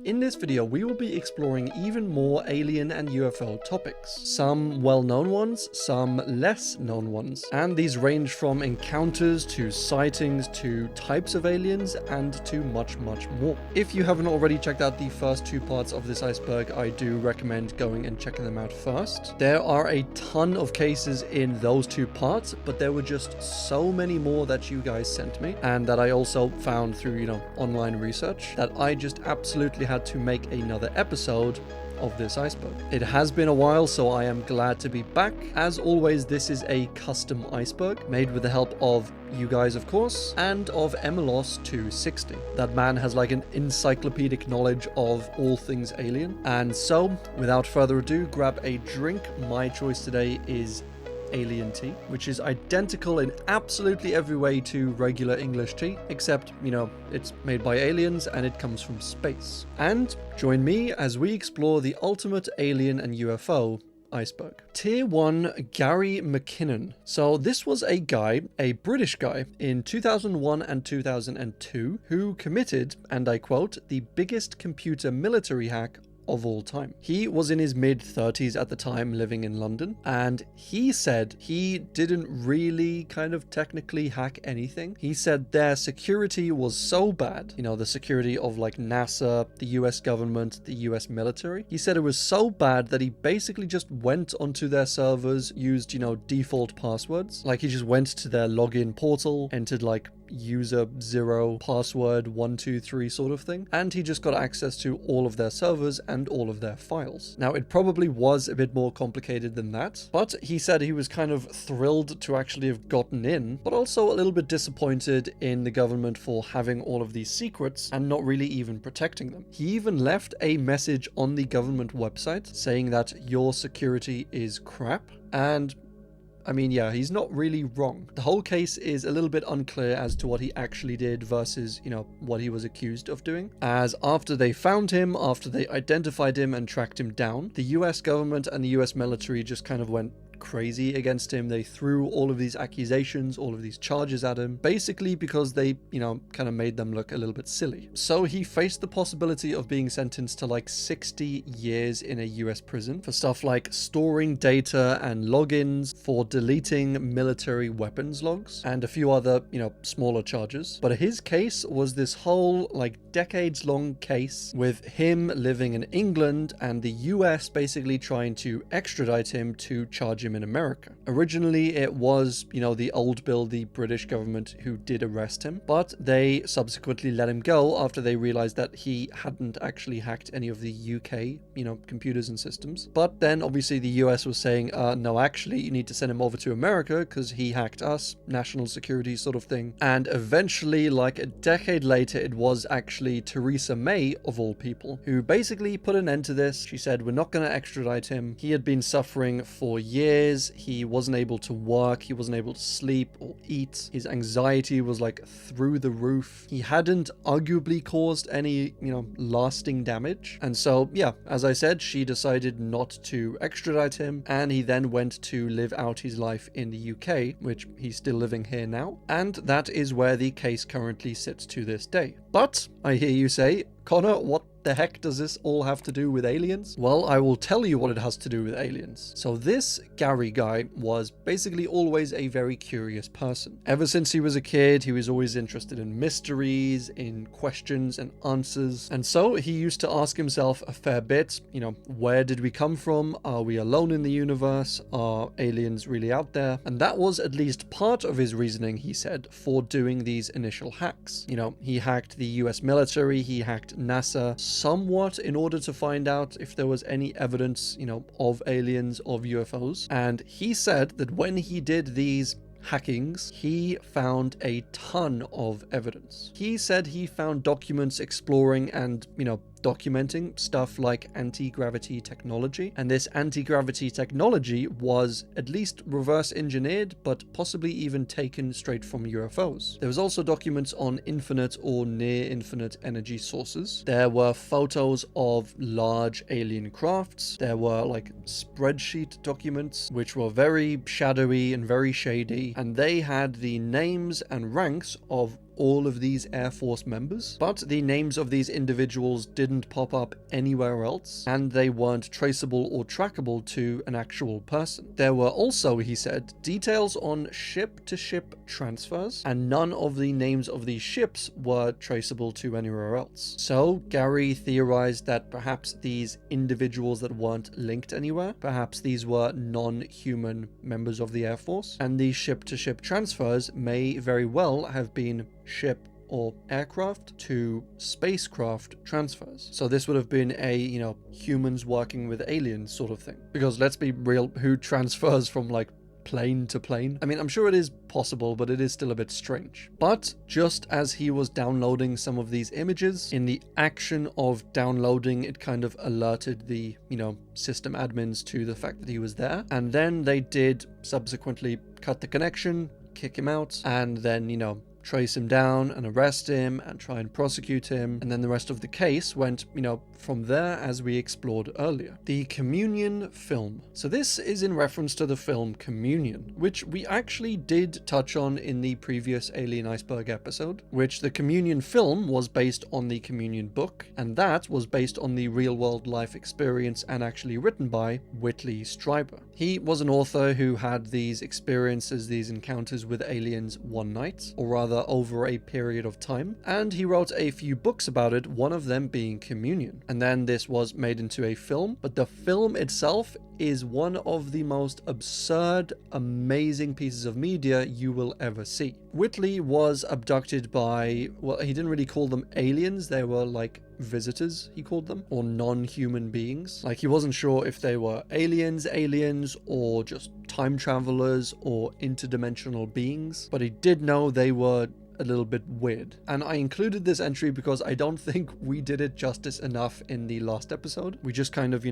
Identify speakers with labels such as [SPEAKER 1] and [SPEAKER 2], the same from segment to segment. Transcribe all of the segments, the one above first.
[SPEAKER 1] In this video, we will be exploring even more alien and UFO topics. Some well-known ones, some less known ones. And these range from encounters to sightings to types of aliens and to much, much more. If you haven't already checked out the first two parts of this iceberg, I do recommend going and checking them out first. There are a ton of cases in those two parts, but there were just so many more that you guys sent me and that I also found through, online research that I just absolutely had to make another episode of this iceberg. It has been a while, so I am glad to be back. As always, this is a custom iceberg made with the help of you guys, of course, and of Emelos 260. That man has like an encyclopedic knowledge of all things alien. And so, without further ado, grab a drink. My choice today is alien tea, which is identical in absolutely every way to regular English tea, except, it's made by aliens and it comes from space. And join me as we explore the ultimate alien and UFO iceberg. Tier 1, Gary McKinnon. So this was a guy, a British guy, in 2001 and 2002, who committed, and I quote, the biggest computer military hack of all time. He was in his mid-30s at the time, living in London, and he said he didn't really kind of technically hack anything. He said their security was so bad, the security of like NASA, the US government, the US military. He said it was so bad that he basically just went onto their servers, used, default passwords. Like he just went to their login portal, entered like user 0 password 123 sort of thing, and he just got access to all of their servers and all of their files. Now it probably was a bit more complicated than that, but he said he was kind of thrilled to actually have gotten in, but also a little bit disappointed in the government for having all of these secrets and not really even protecting them. He even left a message on the government website saying that your security is crap, and he's not really wrong. The whole case is a little bit unclear as to what he actually did versus, what he was accused of doing. As after they found him, after they identified him and tracked him down, the US government and the US military just kind of went crazy against him. They threw all of these accusations, all of these charges at him, basically because they, kind of made them look a little bit silly. So he faced the possibility of being sentenced to like 60 years in a US prison for stuff like storing data and logins, for deleting military weapons logs, and a few other, smaller charges. But his case was this whole like decades-long case with him living in England and the US basically trying to extradite him to charge him in America. Originally, it was, the old bill, the British government who did arrest him, but they subsequently let him go after they realized that he hadn't actually hacked any of the UK, computers and systems. But then obviously the US was saying, no, actually, you need to send him over to America because he hacked us, national security sort of thing. And eventually, like a decade later, it was actually Theresa May, of all people, who basically put an end to this. She said, we're not going to extradite him. He had been suffering for years. He wasn't able to work. He wasn't able to sleep or eat. His anxiety was like through the roof. He hadn't arguably caused any, lasting damage. And so, yeah, as I said, she decided not to extradite him. And he then went to live out his life in the UK, which he's still living here now. And that is where the case currently sits to this day. But I hear you say, Connor, what the heck does this all have to do with aliens? Well, I will tell you what it has to do with aliens. So this Gary guy was basically always a very curious person. Ever since he was a kid, he was always interested in mysteries, in questions and answers. And so he used to ask himself a fair bit, where did we come from? Are we alone in the universe? Are aliens really out there? And that was at least part of his reasoning, he said, for doing these initial hacks. He hacked the US military, he hacked NASA, somewhat in order to find out if there was any evidence, of aliens, of UFOs. And he said that when he did these hackings, he found a ton of evidence. He said he found documents exploring and, documenting stuff like anti-gravity technology. And this anti-gravity technology was at least reverse engineered, but possibly even taken straight from UFOs. There was also documents on infinite or near infinite energy sources. There were photos of large alien crafts. There were like spreadsheet documents, which were very shadowy and very shady. And they had the names and ranks of all of these Air Force members, but the names of these individuals didn't pop up anywhere else, and they weren't traceable or trackable to an actual person. There were also, he said, details on ship-to-ship transfers, and none of the names of these ships were traceable to anywhere else. So Gary theorized that perhaps these individuals that weren't linked anywhere, perhaps these were non-human members of the Air Force, and these ship-to-ship transfers may very well have been ship or aircraft to spacecraft transfers. So this would have been a, humans working with aliens sort of thing. Because let's be real, who transfers from like plane to plane? I mean, I'm sure it is possible, but it is still a bit strange. But just as he was downloading some of these images, in the action of downloading, it kind of alerted the, system admins to the fact that he was there. And then they did subsequently cut the connection, kick him out, and then, trace him down and arrest him and try and prosecute him. And then the rest of the case went, from there, as we explored earlier. The Communion film. So this is in reference to the film Communion, which we actually did touch on in the previous Alien Iceberg episode, which the Communion film was based on the Communion book, and that was based on the real-world life experience and actually written by Whitley Strieber. He was an author who had these experiences, these encounters with aliens one night, or rather over a period of time, and he wrote a few books about it, one of them being Communion. And then this was made into a film, but the film itself is one of the most absurd, amazing pieces of media you will ever see. Whitley was abducted by, well, he didn't really call them aliens, they were like visitors, he called them, or non-human beings. Like, he wasn't sure if they were aliens, or just time travelers, or interdimensional beings, but he did know they were a little bit weird. And I included this entry because I don't think we did it justice enough in the last episode. We just kind of,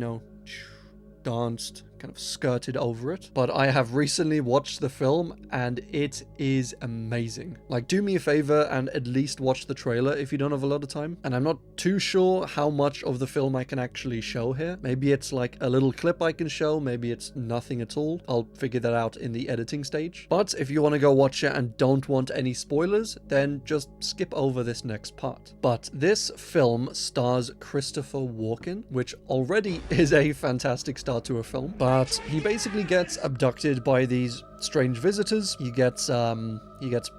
[SPEAKER 1] danced, kind of skirted over it. But I have recently watched the film and it is amazing. Like, do me a favor and at least watch the trailer if you don't have a lot of time. And I'm not too sure how much of the film I can actually show here. Maybe it's like a little clip I can show, maybe it's nothing at all. I'll figure that out in the editing stage. But if you want to go watch it and don't want any spoilers, then just skip over this next part. But this film stars Christopher Walken, which already is a fantastic start to a film. But he basically gets abducted by these strange visitors. He gets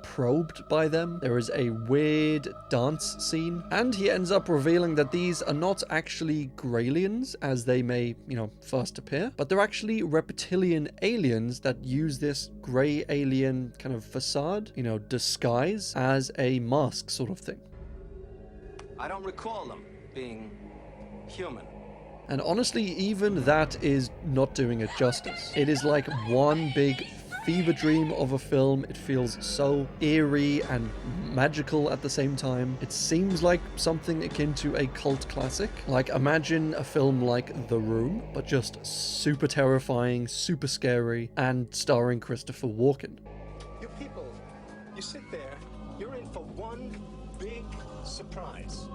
[SPEAKER 1] probed by them. There is a weird dance scene, and he ends up revealing that these are not actually Gralians as they may, first appear, but they're actually reptilian aliens that use this gray alien kind of facade, disguise as a mask sort of thing.
[SPEAKER 2] I don't recall them being human.
[SPEAKER 1] And honestly, even that is not doing it justice. It is like one big fever dream of a film. It feels so eerie and magical at the same time. It seems like something akin to a cult classic. Like, imagine a film like The Room, but just super terrifying, super scary, and starring Christopher Walken.
[SPEAKER 2] You people, you sit there, you're in for one big surprise.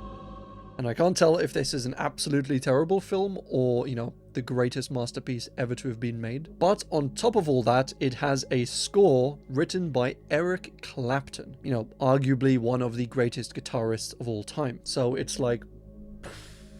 [SPEAKER 1] And I can't tell if this is an absolutely terrible film or, the greatest masterpiece ever to have been made. But on top of all that, it has a score written by Eric Clapton, arguably one of the greatest guitarists of all time. So it's like,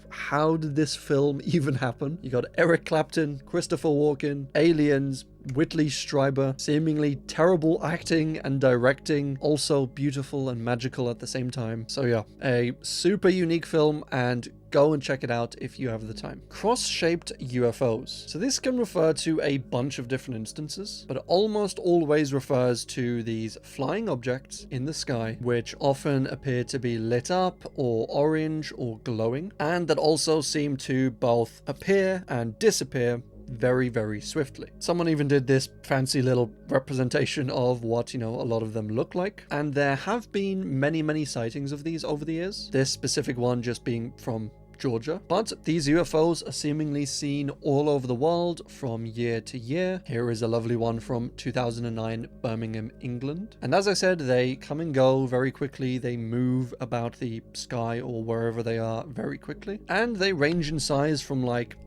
[SPEAKER 1] how did this film even happen? You got Eric Clapton, Christopher Walken, aliens, Whitley Strieber, seemingly terrible acting and directing, also beautiful and magical at the same time. So yeah, a super unique film, and go and check it out if you have the time. Cross-shaped UFOs. So this can refer to a bunch of different instances, but it almost always refers to these flying objects in the sky, which often appear to be lit up or orange or glowing, and that also seem to both appear and disappear very, very swiftly. Someone even did this fancy little representation of what, a lot of them look like. And there have been many, many sightings of these over the years. This specific one just being from Georgia. But these UFOs are seemingly seen all over the world from year to year. Here is a lovely one from 2009, Birmingham, England. And as I said, they come and go very quickly. They move about the sky or wherever they are very quickly. And they range in size from like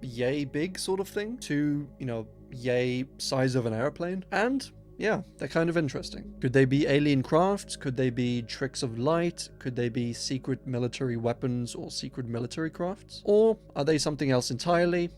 [SPEAKER 1] yay big sort of thing to, yay size of an airplane. And yeah, they're kind of interesting. Could they be alien crafts? Could they be tricks of light? Could they be secret military weapons or secret military crafts? Or are they something else entirely?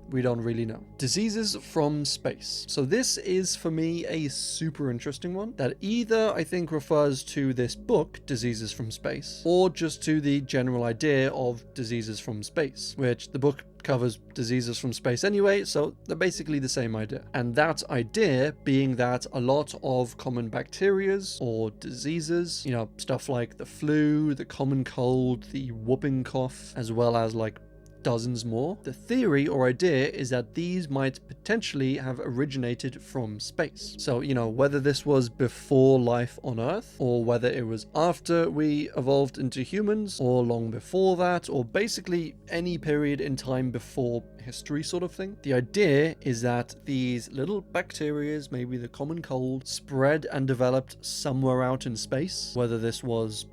[SPEAKER 1] We don't really know. Diseases from space. So this is, for me, a super interesting one that either I think refers to this book, Diseases from Space, or just to the general idea of diseases from space, which the book covers diseases from space anyway, so they're basically the same idea. And that idea being that a lot of common bacterias or diseases, stuff like the flu, the common cold, the whooping cough, as well as like dozens more. The theory or idea is that these might potentially have originated from space. So, whether this was before life on Earth, or whether it was after we evolved into humans, or long before that, or basically any period in time before history sort of thing. The idea is that these little bacterias, maybe the common cold, spread and developed somewhere out in space, whether this was,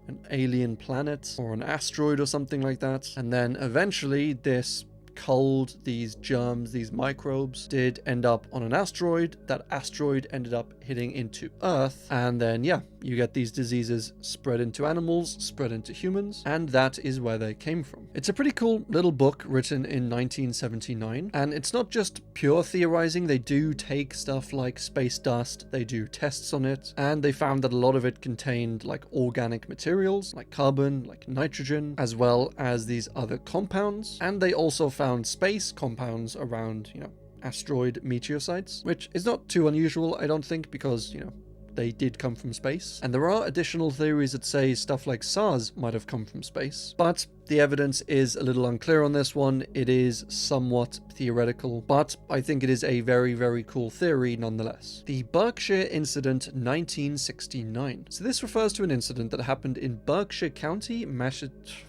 [SPEAKER 1] an alien planet or an asteroid or something like that. And then eventually this cold, these germs, these microbes did end up on an asteroid. That asteroid ended up hitting into Earth, and then you get these diseases spread into animals, spread into humans, and that is where they came from. It's a pretty cool little book written in 1979, and it's not just pure theorizing. They do take stuff like space dust, they do tests on it, and they found that a lot of it contained like organic materials like carbon, like nitrogen, as well as these other compounds. And they also found space compounds around, asteroid meteosites, which is not too unusual, I don't think, because, they did come from space. And there are additional theories that say stuff like SARS might have come from space, but the evidence is a little unclear on this one. It is somewhat theoretical, but I think it is a very, very cool theory nonetheless. The Berkshire Incident 1969. So this refers to an incident that happened in Berkshire County, Massachusetts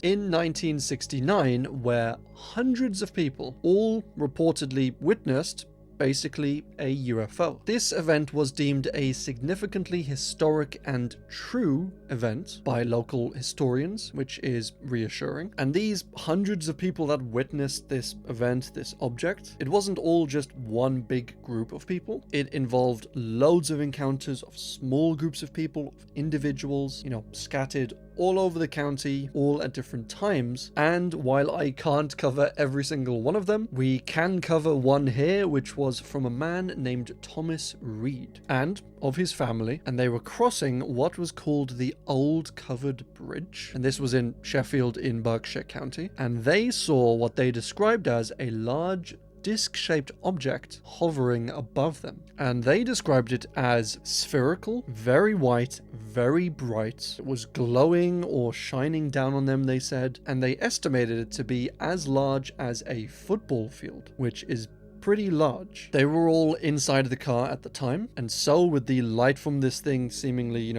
[SPEAKER 1] in 1969, where hundreds of people all reportedly witnessed basically a UFO. This event was deemed a significantly historic and true event by local historians, which is reassuring. And these hundreds of people that witnessed this event, this object, it wasn't all just one big group of people. It involved loads of encounters of small groups of people, of individuals, scattered all over the county, all at different times. And while I can't cover every single one of them, we can cover one here, which was from a man named Thomas Reed and of his family, and they were crossing what was called the Old Covered Bridge, and this was in Sheffield in Berkshire County, and they saw what they described as a large disc-shaped object hovering above them, and they described it as spherical, very white, very bright. It was glowing or shining down on them, they said, and they estimated it to be as large as a football field, which is pretty large. They were all inside the car at the time, and so with the light from this thing seemingly,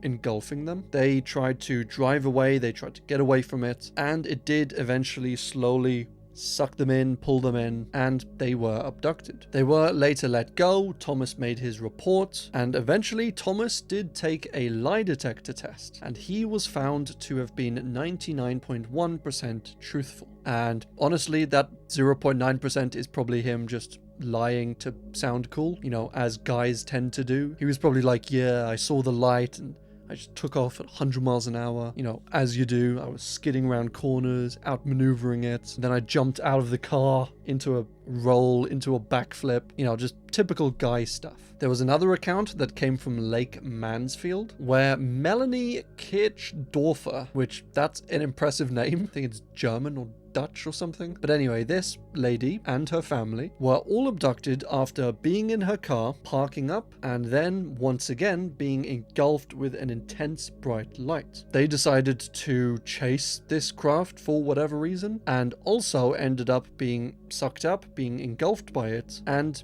[SPEAKER 1] engulfing them, they tried to drive away, they tried to get away from it, and it did eventually slowly suck them in, pull them in, and they were abducted. They were later let go. Thomas made his report, and eventually Thomas did take a lie detector test, and he was found to have been 99.1% truthful. And honestly, that 0.9% is probably him just lying to sound cool, as guys tend to do. He was probably like, yeah, I saw the light and I just took off at 100 miles an hour, as you do. I was skidding around corners, outmaneuvering it. Then I jumped out of the car into a roll, into a backflip, just typical guy stuff. There was another account that came from Lake Mansfield, where Melanie Kirchdorfer, which that's an impressive name. I think it's German or Dutch or something. But anyway, this lady and her family were all abducted after being in her car, parking up, and then once again being engulfed with an intense bright light. They decided to chase this craft for whatever reason, and also ended up being sucked up, being engulfed by it, and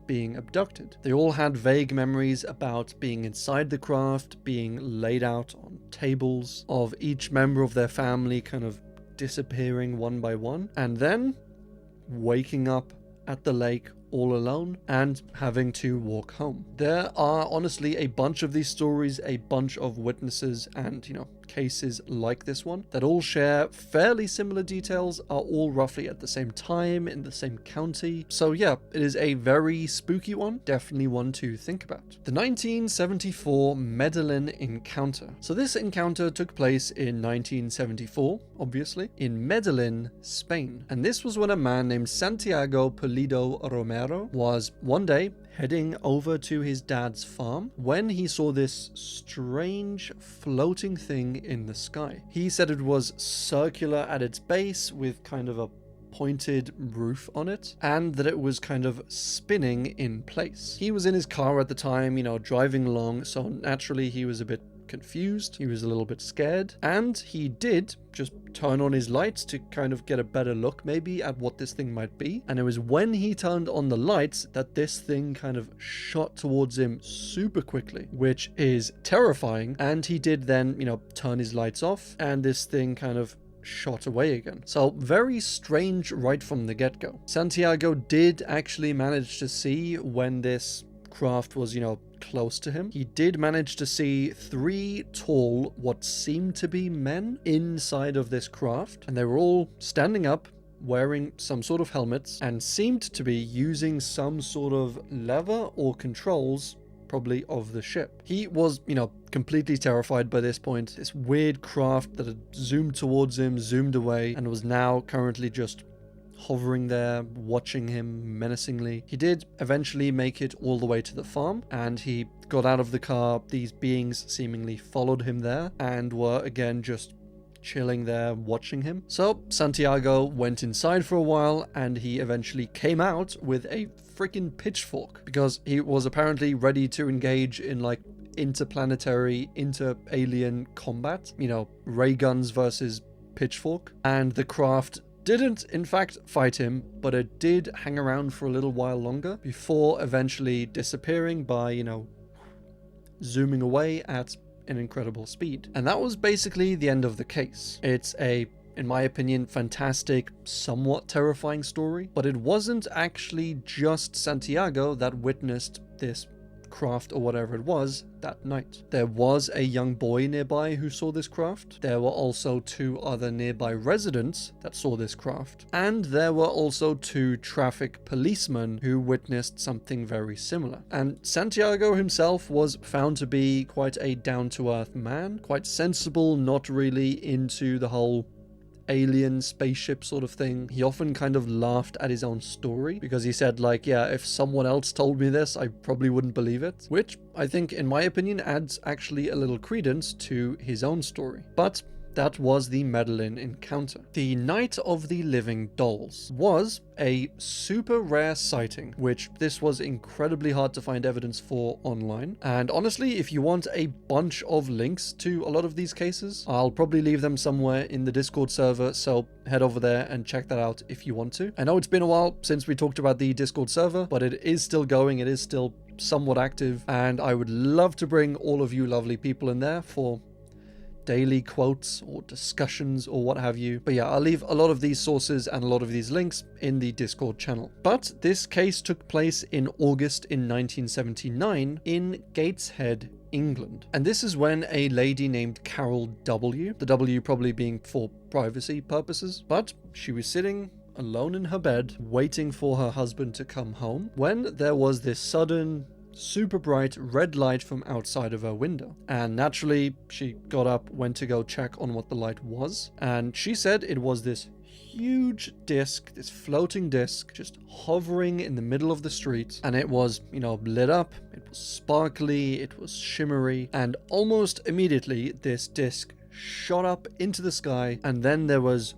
[SPEAKER 1] being abducted. They all had vague memories about being inside the craft, being laid out on tables, of each member of their family kind of disappearing one by one, and then waking up at the lake all alone and having to walk home. There are honestly a bunch of these stories, a bunch of witnesses and, cases like this one that all share fairly similar details, are all roughly at the same time in the same county. So yeah, it is a very spooky one, definitely one to think about. The 1974 Medellin Encounter. So this encounter took place in 1974, obviously, in Medellin, Spain. And this was when a man named Santiago Pulido Romero was one day heading over to his dad's farm when he saw this strange floating thing in the sky. He said it was circular at its base with kind of a pointed roof on it, and that it was kind of spinning in place. He was in his car at the time, driving along, so naturally he was a bit confused, he was a little bit scared, and he did just turn on his lights to kind of get a better look maybe at what this thing might be. And it was when he turned on the lights that this thing kind of shot towards him super quickly, which is terrifying. And he did then, turn his lights off, and this thing kind of shot away again. So very strange right from the get-go. Santiago did actually manage to see when this craft was, close to him. He did manage to see 3 tall, what seemed to be men inside of this craft, and they were all standing up, wearing some sort of helmets, and seemed to be using some sort of lever or controls, probably of the ship. He was, completely terrified by this point. This weird craft that had zoomed towards him, zoomed away, and was now currently just hovering there, watching him menacingly. He did eventually make it all the way to the farm, and he got out of the car. These beings seemingly followed him there and were again just chilling there watching him. So Santiago went inside for a while, and he eventually came out with a freaking pitchfork because he was apparently ready to engage in like interplanetary, inter-alien combat, ray guns versus pitchfork. And the craft didn't in fact fight him, but it did hang around for a little while longer before eventually disappearing by, zooming away at an incredible speed. And that was basically the end of the case. It's a, in my opinion, fantastic, somewhat terrifying story, but it wasn't actually just Santiago that witnessed this craft or whatever it was that night. There was a young boy nearby who saw this craft. There were also 2 other nearby residents that saw this craft. And there were also 2 traffic policemen who witnessed something very similar. And Santiago himself was found to be quite a down-to-earth man, quite sensible, not really into the whole alien spaceship sort of thing. He often kind of laughed at his own story because he said like, yeah, if someone else told me this, I probably wouldn't believe it, which I think in my opinion adds actually a little credence to his own story. But that was the Medellin Encounter. The Night of the Living Dolls was a super rare sighting, which this was incredibly hard to find evidence for online. And honestly, if you want a bunch of links to a lot of these cases, I'll probably leave them somewhere in the Discord server, so head over there and check that out if you want to. I know it's been a while since we talked about the Discord server, but it is still going, it is still somewhat active, and I would love to bring all of you lovely people in there for daily quotes or discussions or what have you. But yeah, I'll leave a lot of these sources and a lot of these links in the Discord channel. But this case took place in August in 1979 in Gateshead, England. And this is when a lady named Carol W., the W probably being for privacy purposes, but she was sitting alone in her bed waiting for her husband to come home when there was this sudden super bright red light from outside of her window. And naturally, she got up, went to go check on what the light was, and she said it was this huge disc, this floating disc, just hovering in the middle of the street, and it was, lit up, it was sparkly, it was shimmery, and almost immediately this disc shot up into the sky, and then there was,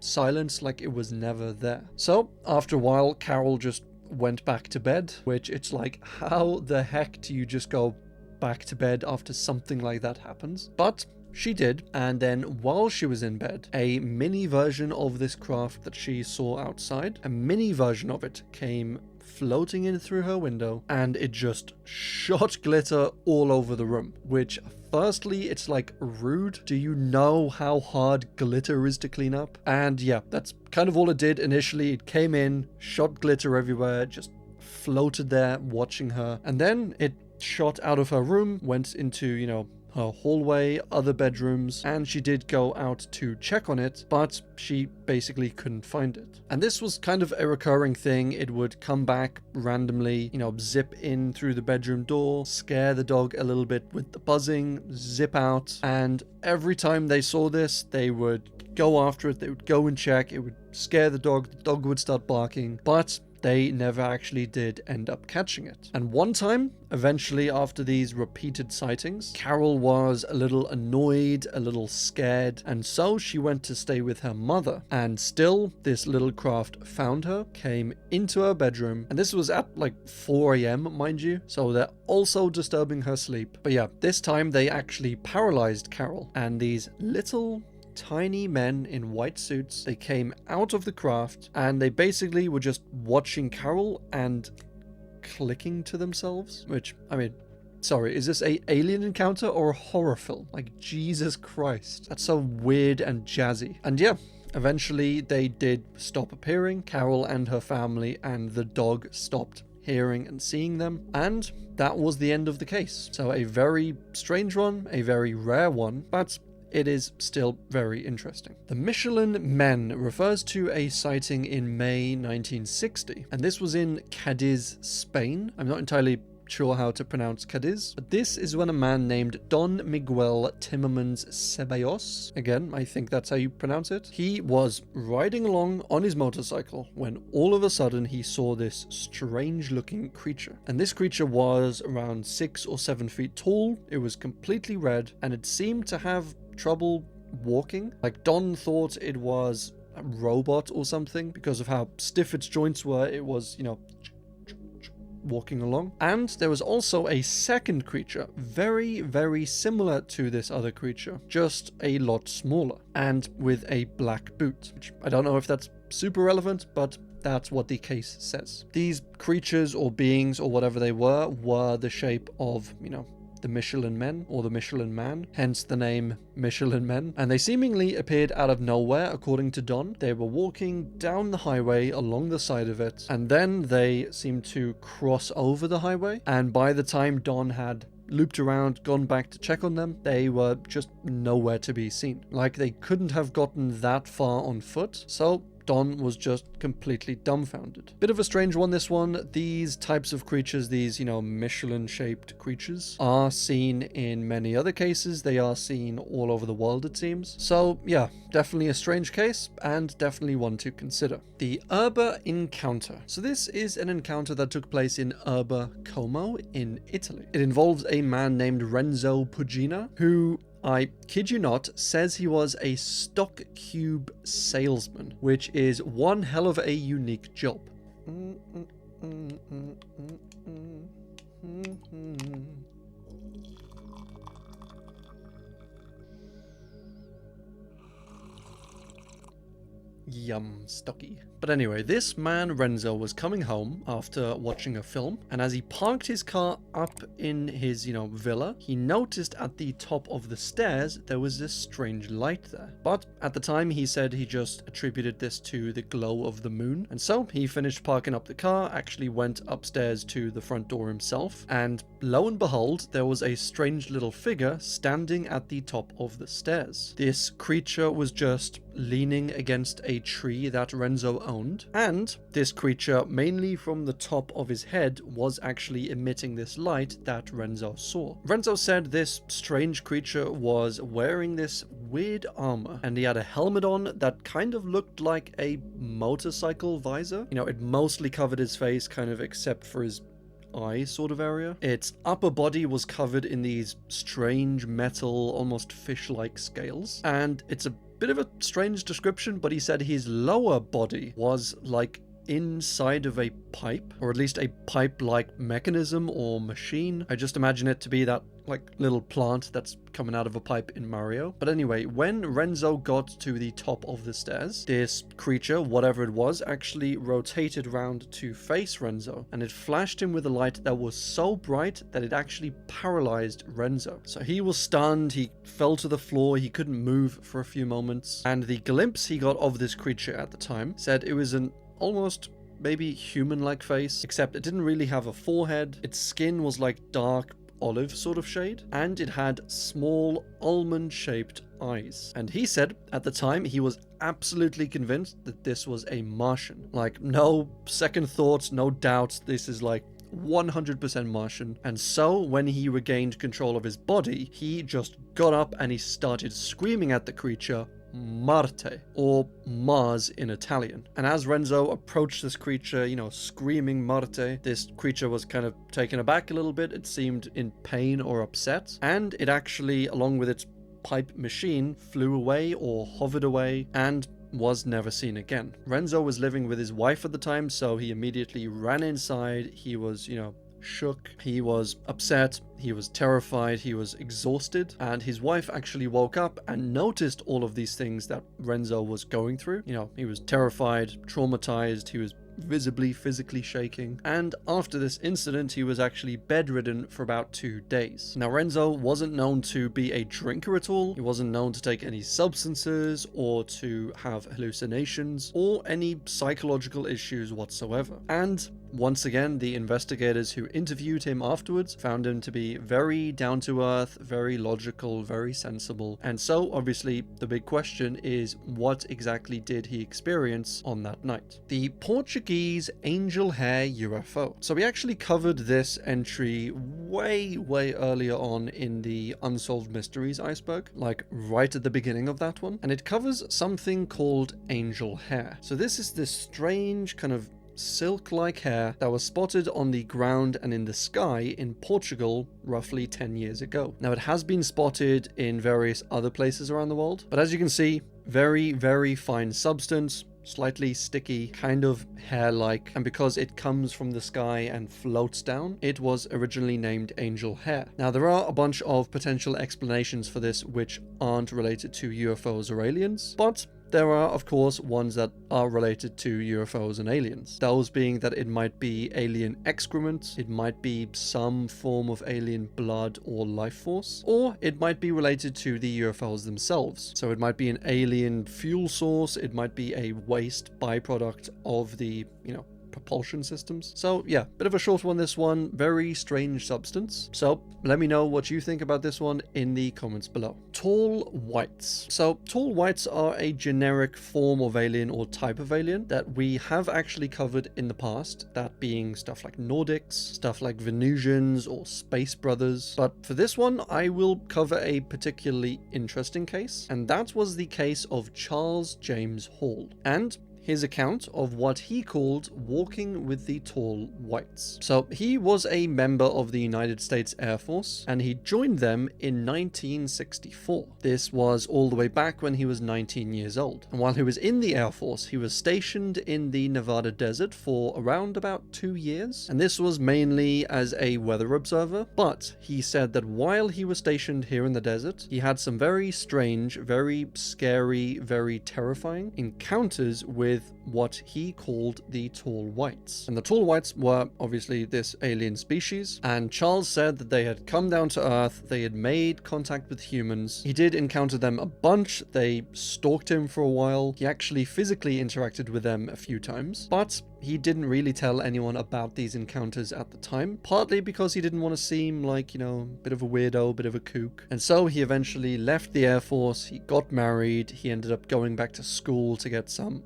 [SPEAKER 1] silence like it was never there. So after a while, Carol just went back to bed, which it's like, how the heck do you just go back to bed after something like that happens? But she did, and then while she was in bed, a mini version of this craft that she saw outside, a mini version of it came floating in through her window, and it just shot glitter all over the room, which firstly, it's like rude. Do you know how hard glitter is to clean up? And yeah, that's kind of all it did initially. It came in, shot glitter everywhere, just floated there watching her, and then it shot out of her room, went into, her hallway, other bedrooms, and she did go out to check on it, but she basically couldn't find it. And this was kind of a recurring thing. It would come back randomly, zip in through the bedroom door, scare the dog a little bit with the buzzing, zip out, and every time they saw this, they would go after it, they would go and check, it would scare the dog would start barking, but they never actually did end up catching it. And one time, eventually after these repeated sightings, Carol was a little annoyed, a little scared, and so she went to stay with her mother. And still, this little craft found her, came into her bedroom, and this was at like 4 a.m, mind you, so they're also disturbing her sleep. But yeah, this time they actually paralyzed Carol, and these little tiny men in white suits, they came out of the craft and they basically were just watching Carol and clicking to themselves, which, I mean, sorry, is this a alien encounter or a horror film? Like, Jesus Christ, that's so weird and jazzy. And yeah, eventually they did stop appearing. Carol and her family and the dog stopped hearing and seeing them, and that was the end of the case. So a very strange one, a very rare one, but it is still very interesting. The Michelin Men refers to a sighting in May 1960, and this was in Cadiz, Spain. I'm not entirely sure how to pronounce Cadiz, but this is when a man named Don Miguel Timmermans Ceballos, again, I think that's how you pronounce it, he was riding along on his motorcycle when all of a sudden he saw this strange looking creature. And this creature was around 6 or 7 feet tall, it was completely red, and it seemed to have trouble walking. Like, Don thought it was a robot or something because of how stiff its joints were. It was, walking along. And there was also a second creature, very, very similar to this other creature, just a lot smaller and with a black boot, which I don't know if that's super relevant, but that's what the case says. These creatures or beings or whatever they were the shape of, the Michelin Men or the Michelin Man, hence the name Michelin Men, and they seemingly appeared out of nowhere according to Don. They were walking down the highway along the side of it, and then they seemed to cross over the highway, and by the time Don had looped around, gone back to check on them, they were just nowhere to be seen. Like, they couldn't have gotten that far on foot, so Don was just completely dumbfounded. Bit of a strange one, this one. These types of creatures, these, Michelin-shaped creatures, are seen in many other cases. They are seen all over the world, it seems. So, yeah, definitely a strange case, and definitely one to consider. The Erba Encounter. So this is an encounter that took place in Erba, Como, in Italy. It involves a man named Renzo Pugina, who, I kid you not, says he was a stock cube salesman, which is one hell of a unique job. Yum, stocky. But anyway, this man Renzo was coming home after watching a film, and as he parked his car up in his, villa, he noticed at the top of the stairs there was this strange light there. But at the time he said he just attributed this to the glow of the moon, and so he finished parking up the car, actually went upstairs to the front door himself, and lo and behold, there was a strange little figure standing at the top of the stairs. This creature was just leaning against a tree that Renzo owned, and this creature, mainly from the top of his head, was actually emitting this light that Renzo saw. Renzo said this strange creature was wearing this weird armor, and he had a helmet on that kind of looked like a motorcycle visor. It mostly covered his face, kind of except for his eye sort of area. Its upper body was covered in these strange metal, almost fish-like scales, and it's a bit of a strange description, but he said his lower body was like inside of a pipe, or at least a pipe-like mechanism or machine. I just imagine it to be that like little plant that's coming out of a pipe in Mario. But anyway, when Renzo got to the top of the stairs, this creature, whatever it was, actually rotated around to face Renzo, and it flashed him with a light that was so bright that it actually paralyzed Renzo. So he was stunned, he fell to the floor, he couldn't move for a few moments, and the glimpse he got of this creature at the time said it was an almost maybe human-like face, except it didn't really have a forehead. Its skin was like dark olive sort of shade, and it had small almond-shaped eyes. And he said at the time he was absolutely convinced that this was a Martian. Like, no second thoughts, no doubts, this is like 100% Martian. And so when he regained control of his body, he just got up and he started screaming at the creature, Marte, or Mars in Italian. And as Renzo approached this creature, screaming Marte, this creature was kind of taken aback a little bit. It seemed in pain or upset, and it actually, along with its pipe machine, flew away or hovered away and was never seen again. Renzo was living with his wife at the time, so he immediately ran inside. He was, shook, he was upset, he was terrified, he was exhausted, and his wife actually woke up and noticed all of these things that Renzo was going through. He was terrified, traumatized, he was visibly physically shaking, and after this incident he was actually bedridden for about 2 days. Now, Renzo wasn't known to be a drinker at all. He wasn't known to take any substances or to have hallucinations or any psychological issues whatsoever. And once again, the investigators who interviewed him afterwards found him to be very down to earth, very logical, very sensible. And so obviously the big question is, what exactly did he experience on that night? The Portuguese Angel-Hair UFO. So we actually covered this entry way earlier on in the Unsolved Mysteries iceberg, like right at the beginning of that one. And it covers something called angel hair. So this is this strange kind of silk-like hair that was spotted on the ground and in the sky in Portugal roughly 10 years ago. Now, it has been spotted in various other places around the world, but as you can see, very fine substance, slightly sticky, kind of hair-like, and because it comes from the sky and floats down, it was originally named angel hair. Now, there are a bunch of potential explanations for this which aren't related to UFOs or aliens, but there are, of course, ones that are related to UFOs and aliens. Those being that it might be alien excrement, it might be some form of alien blood or life force, or it might be related to the UFOs themselves. So it might be an alien fuel source, it might be a waste byproduct of the, propulsion systems. So yeah, bit of a short one this one, very strange substance. So let me know what you think about this one in the comments below. Tall whites. So tall whites are a generic form of alien or type of alien that we have actually covered in the past, that being stuff like Nordics, stuff like Venusians or Space Brothers. But for this one, I will cover a particularly interesting case, and that was the case of Charles James Hall and his account of what he called walking with the tall whites. So he was a member of the United States Air Force, and he joined them in 1964. This was all the way back when he was 19 years old. And while he was in the Air Force, he was stationed in the Nevada desert for around about 2 years. And this was mainly as a weather observer, but he said that while he was stationed here in the desert, he had some very strange, very scary, very terrifying encounters with what he called the tall whites. And the tall whites were obviously this alien species, and Charles said that they had come down to Earth, they had made contact with humans. He did encounter them a bunch, they stalked him for a while, he actually physically interacted with them a few times, but he didn't really tell anyone about these encounters at the time, partly because he didn't want to seem like, a bit of a weirdo, a bit of a kook. And so he eventually left the Air Force, he got married, he ended up going back to school to get some,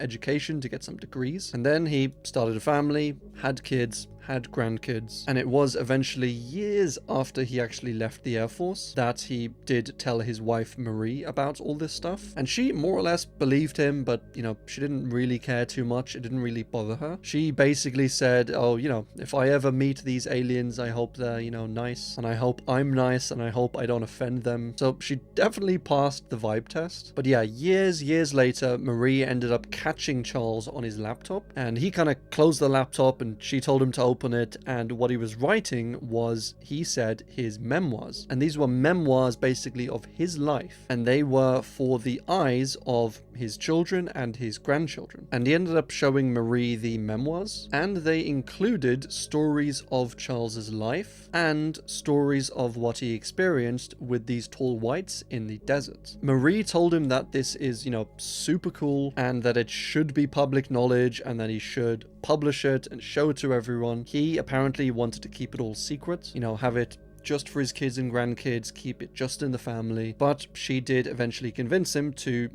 [SPEAKER 1] education, to get some degrees. And then he started a family, had kids, had grandkids, and it was eventually years after he actually left the Air Force that he did tell his wife Marie about all this stuff, and she more or less believed him, but she didn't really care too much. It didn't really bother her. She basically said, oh, if I ever meet these aliens, I hope they're nice, and I hope I'm nice, and I hope I don't offend them. So she definitely passed the vibe test. But yeah, years later, Marie ended up catching Charles on his laptop, and he kind of closed the laptop and she told him to open it, and what he was writing was, he said, his memoirs. And these were memoirs basically of his life, and they were for the eyes of his children and his grandchildren. And he ended up showing Marie the memoirs, and they included stories of Charles's life and stories of what he experienced with these tall whites in the desert. Marie told him that this is, super cool, and that it should be public knowledge, and that he should publish it and show it to everyone. He apparently wanted to keep it all secret, have it just for his kids and grandkids, keep it just in the family. But she did eventually convince him to,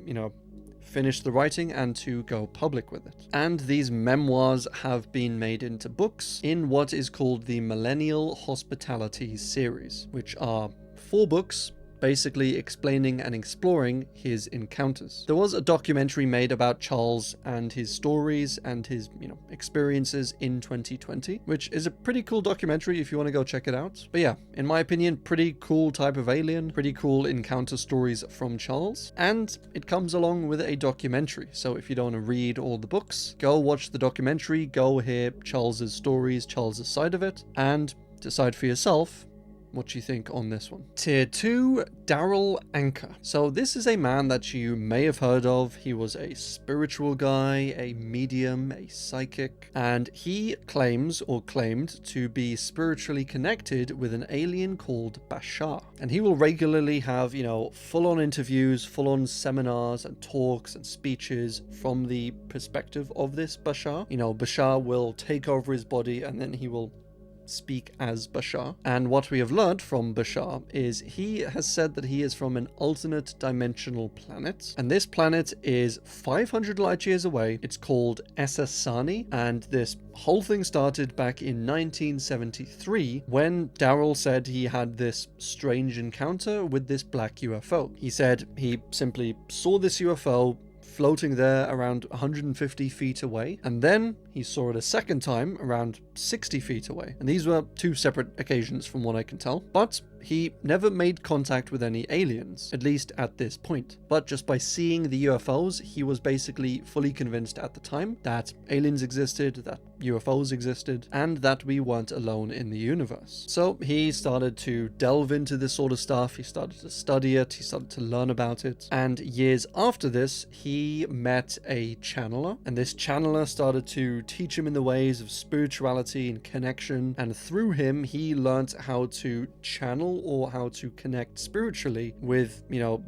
[SPEAKER 1] finish the writing and to go public with it. And these memoirs have been made into books in what is called the Millennial Hospitality series, which are 4 books basically explaining and exploring his encounters. There was a documentary made about Charles and his stories and his, experiences in 2020, which is a pretty cool documentary if you want to go check it out. But yeah, in my opinion, pretty cool type of alien, pretty cool encounter stories from Charles, and it comes along with a documentary. So if you don't want to read all the books, go watch the documentary, go hear Charles's stories, Charles's side of it, and decide for yourself what you think on this one. Tier 2, Darryl Anka. So this is a man that you may have heard of. He was a spiritual guy, a medium, a psychic, and he claimed to be spiritually connected with an alien called Bashar. And he will regularly have, full-on interviews, full-on seminars and talks and speeches from the perspective of this Bashar. Bashar will take over his body and then he will speak as Bashar. And what we have learned from Bashar is he has said that he is from an alternate dimensional planet, and this planet is 500 light years away. It's called Esasani, and this whole thing started back in 1973 when Darryl said he had this strange encounter with this black UFO. He said he simply saw this UFO floating there around 150 feet away, and then he saw it a second time around 60 feet away. And these were 2 separate occasions from what I can tell, but he never made contact with any aliens, at least at this point. But just by seeing the UFOs, he was basically fully convinced at the time that aliens existed, that UFOs existed, and that we weren't alone in the universe. So he started to delve into this sort of stuff, he started to study it, he started to learn about it, and years after this, he met a channeler, and this channeler started to teach him in the ways of spirituality and connection, and through him, he learned how to channel or how to connect spiritually with,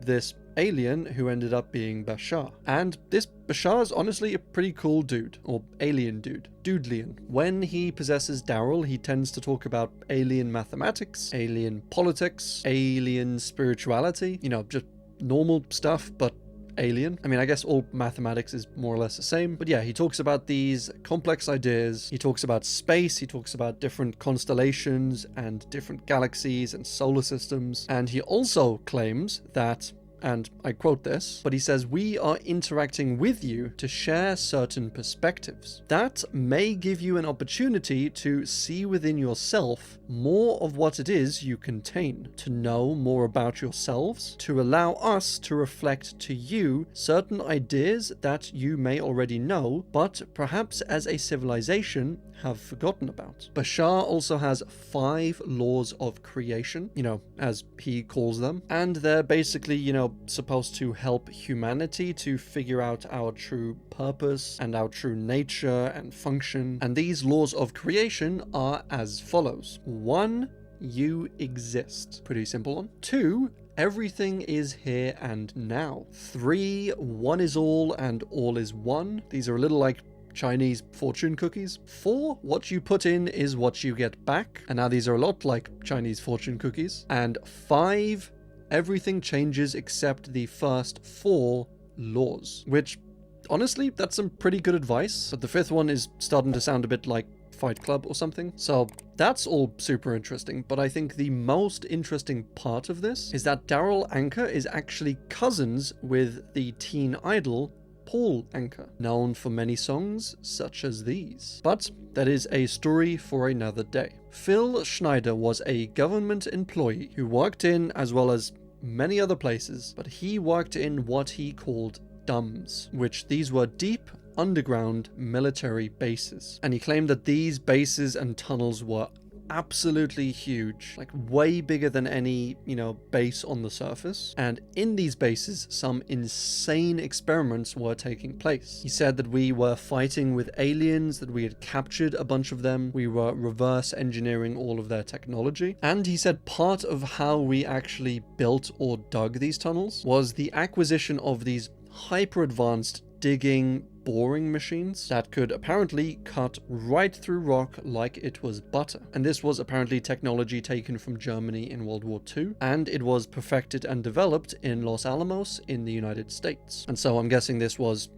[SPEAKER 1] this alien who ended up being Bashar. And this Bashar is honestly a pretty cool dude, or alien dude, Dudelian. When he possesses Darryl, he tends to talk about alien mathematics, alien politics, alien spirituality, just normal stuff, but alien. I mean, I guess all mathematics is more or less the same, but yeah, he talks about these complex ideas. He talks about space, he talks about different constellations and different galaxies and solar systems, and he also claims that, and I quote this, but he says, "We are interacting with you to share certain perspectives. That may give you an opportunity to see within yourself more of what it is you contain, to know more about yourselves, to allow us to reflect to you certain ideas that you may already know, but perhaps as a civilization have forgotten about." Bashar also has 5 laws of creation, as he calls them, and they're basically, supposed to help humanity to figure out our true purpose and our true nature and function. And these laws of creation are as follows. 1, you exist. Pretty simple one. 2, everything is here and now. 3, one is all and all is one. These are a little like Chinese fortune cookies. 4, what you put in is what you get back. And now these are a lot like Chinese fortune cookies. And 5, everything changes except the first 4 laws, which honestly, that's some pretty good advice. But the 5th one is starting to sound a bit like Fight Club or something. So that's all super interesting. But I think the most interesting part of this is that Darryl Anka is actually cousins with the teen idol Paul Anka, known for many songs such as these. But that is a story for another day. Phil Schneider was a government employee who worked in, as well as many other places, but he worked in what he called DUMBs, which these were deep underground military bases. And he claimed that these bases and tunnels were absolutely huge, like way bigger than any, base on the surface. And in these bases, some insane experiments were taking place. He said that we were fighting with aliens, that we had captured a bunch of them, we were reverse engineering all of their technology. And he said part of how we actually built or dug these tunnels was the acquisition of these hyper advanced digging, boring machines that could apparently cut right through rock like it was butter. And this was apparently technology taken from Germany in World War II, and it was perfected and developed in Los Alamos in the United States. And so I'm guessing this was,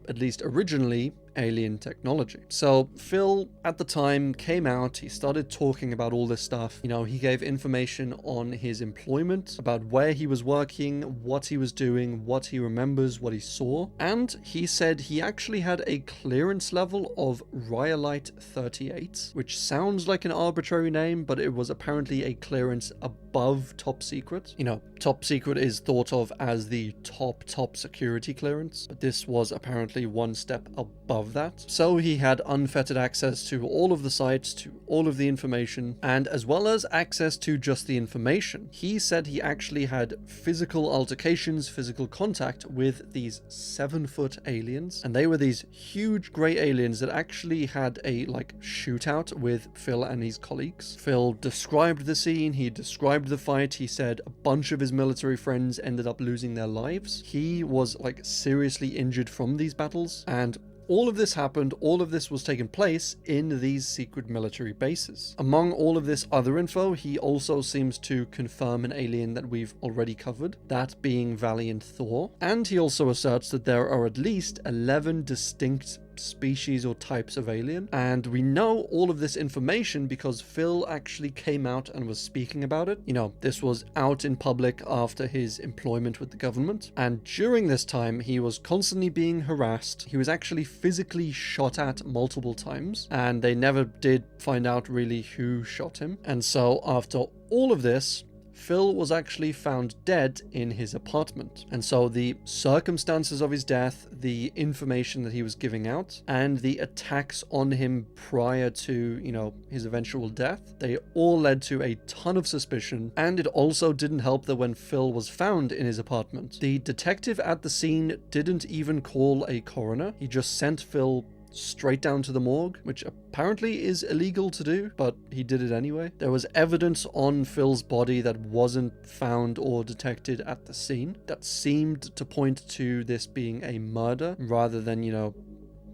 [SPEAKER 1] at least originally, alien technology. So Phil at the time came out, he started talking about all this stuff. He gave information on his employment, about where he was working, what he was doing, what he remembers, what he saw, and he said he actually had a clearance level of Rhyolite 38, which sounds like an arbitrary name, but it was apparently a clearance above top secret. Top secret is thought of as the top security clearance, but this was apparently one step above that. So he had unfettered access to all of the sites, to all of the information, and as well as access to just the information, he said he actually had physical altercations, physical contact with these 7-foot aliens, and they were these huge grey aliens that actually had a shootout with Phil and his colleagues. Phil described the scene, he described the fight, he said a bunch of his military friends ended up losing their lives. He was seriously injured from these battles, and all of this happened, all of this was taking place in these secret military bases. Among all of this other info, he also seems to confirm an alien that we've already covered, that being Valiant Thor, and he also asserts that there are at least 11 distinct species or types of alien, and we know all of this information because Phil actually came out and was speaking about it. This was out in public after his employment with the government, and during this time he was constantly being harassed. He was actually physically shot at multiple times, and they never did find out really who shot him. And so after all of this, Phil was actually found dead in his apartment. And so the circumstances of his death, the information that he was giving out, and the attacks on him prior to, his eventual death, they all led to a ton of suspicion. And it also didn't help that when Phil was found in his apartment, the detective at the scene didn't even call a coroner. He just sent Phil straight down to the morgue, which apparently is illegal to do, but he did it anyway. There was evidence on Phil's body that wasn't found or detected at the scene that seemed to point to this being a murder rather than,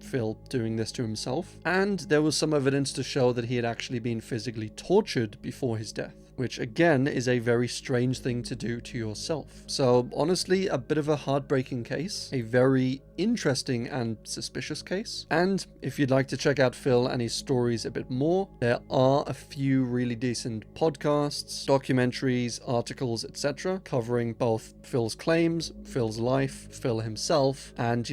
[SPEAKER 1] Phil doing this to himself. And there was some evidence to show that he had actually been physically tortured before his death, which again is a very strange thing to do to yourself. So honestly, a bit of a heartbreaking case, a very interesting and suspicious case. And if you'd like to check out Phil and his stories a bit more, there are a few really decent podcasts, documentaries, articles, etc. covering both Phil's claims, Phil's life, Phil himself, and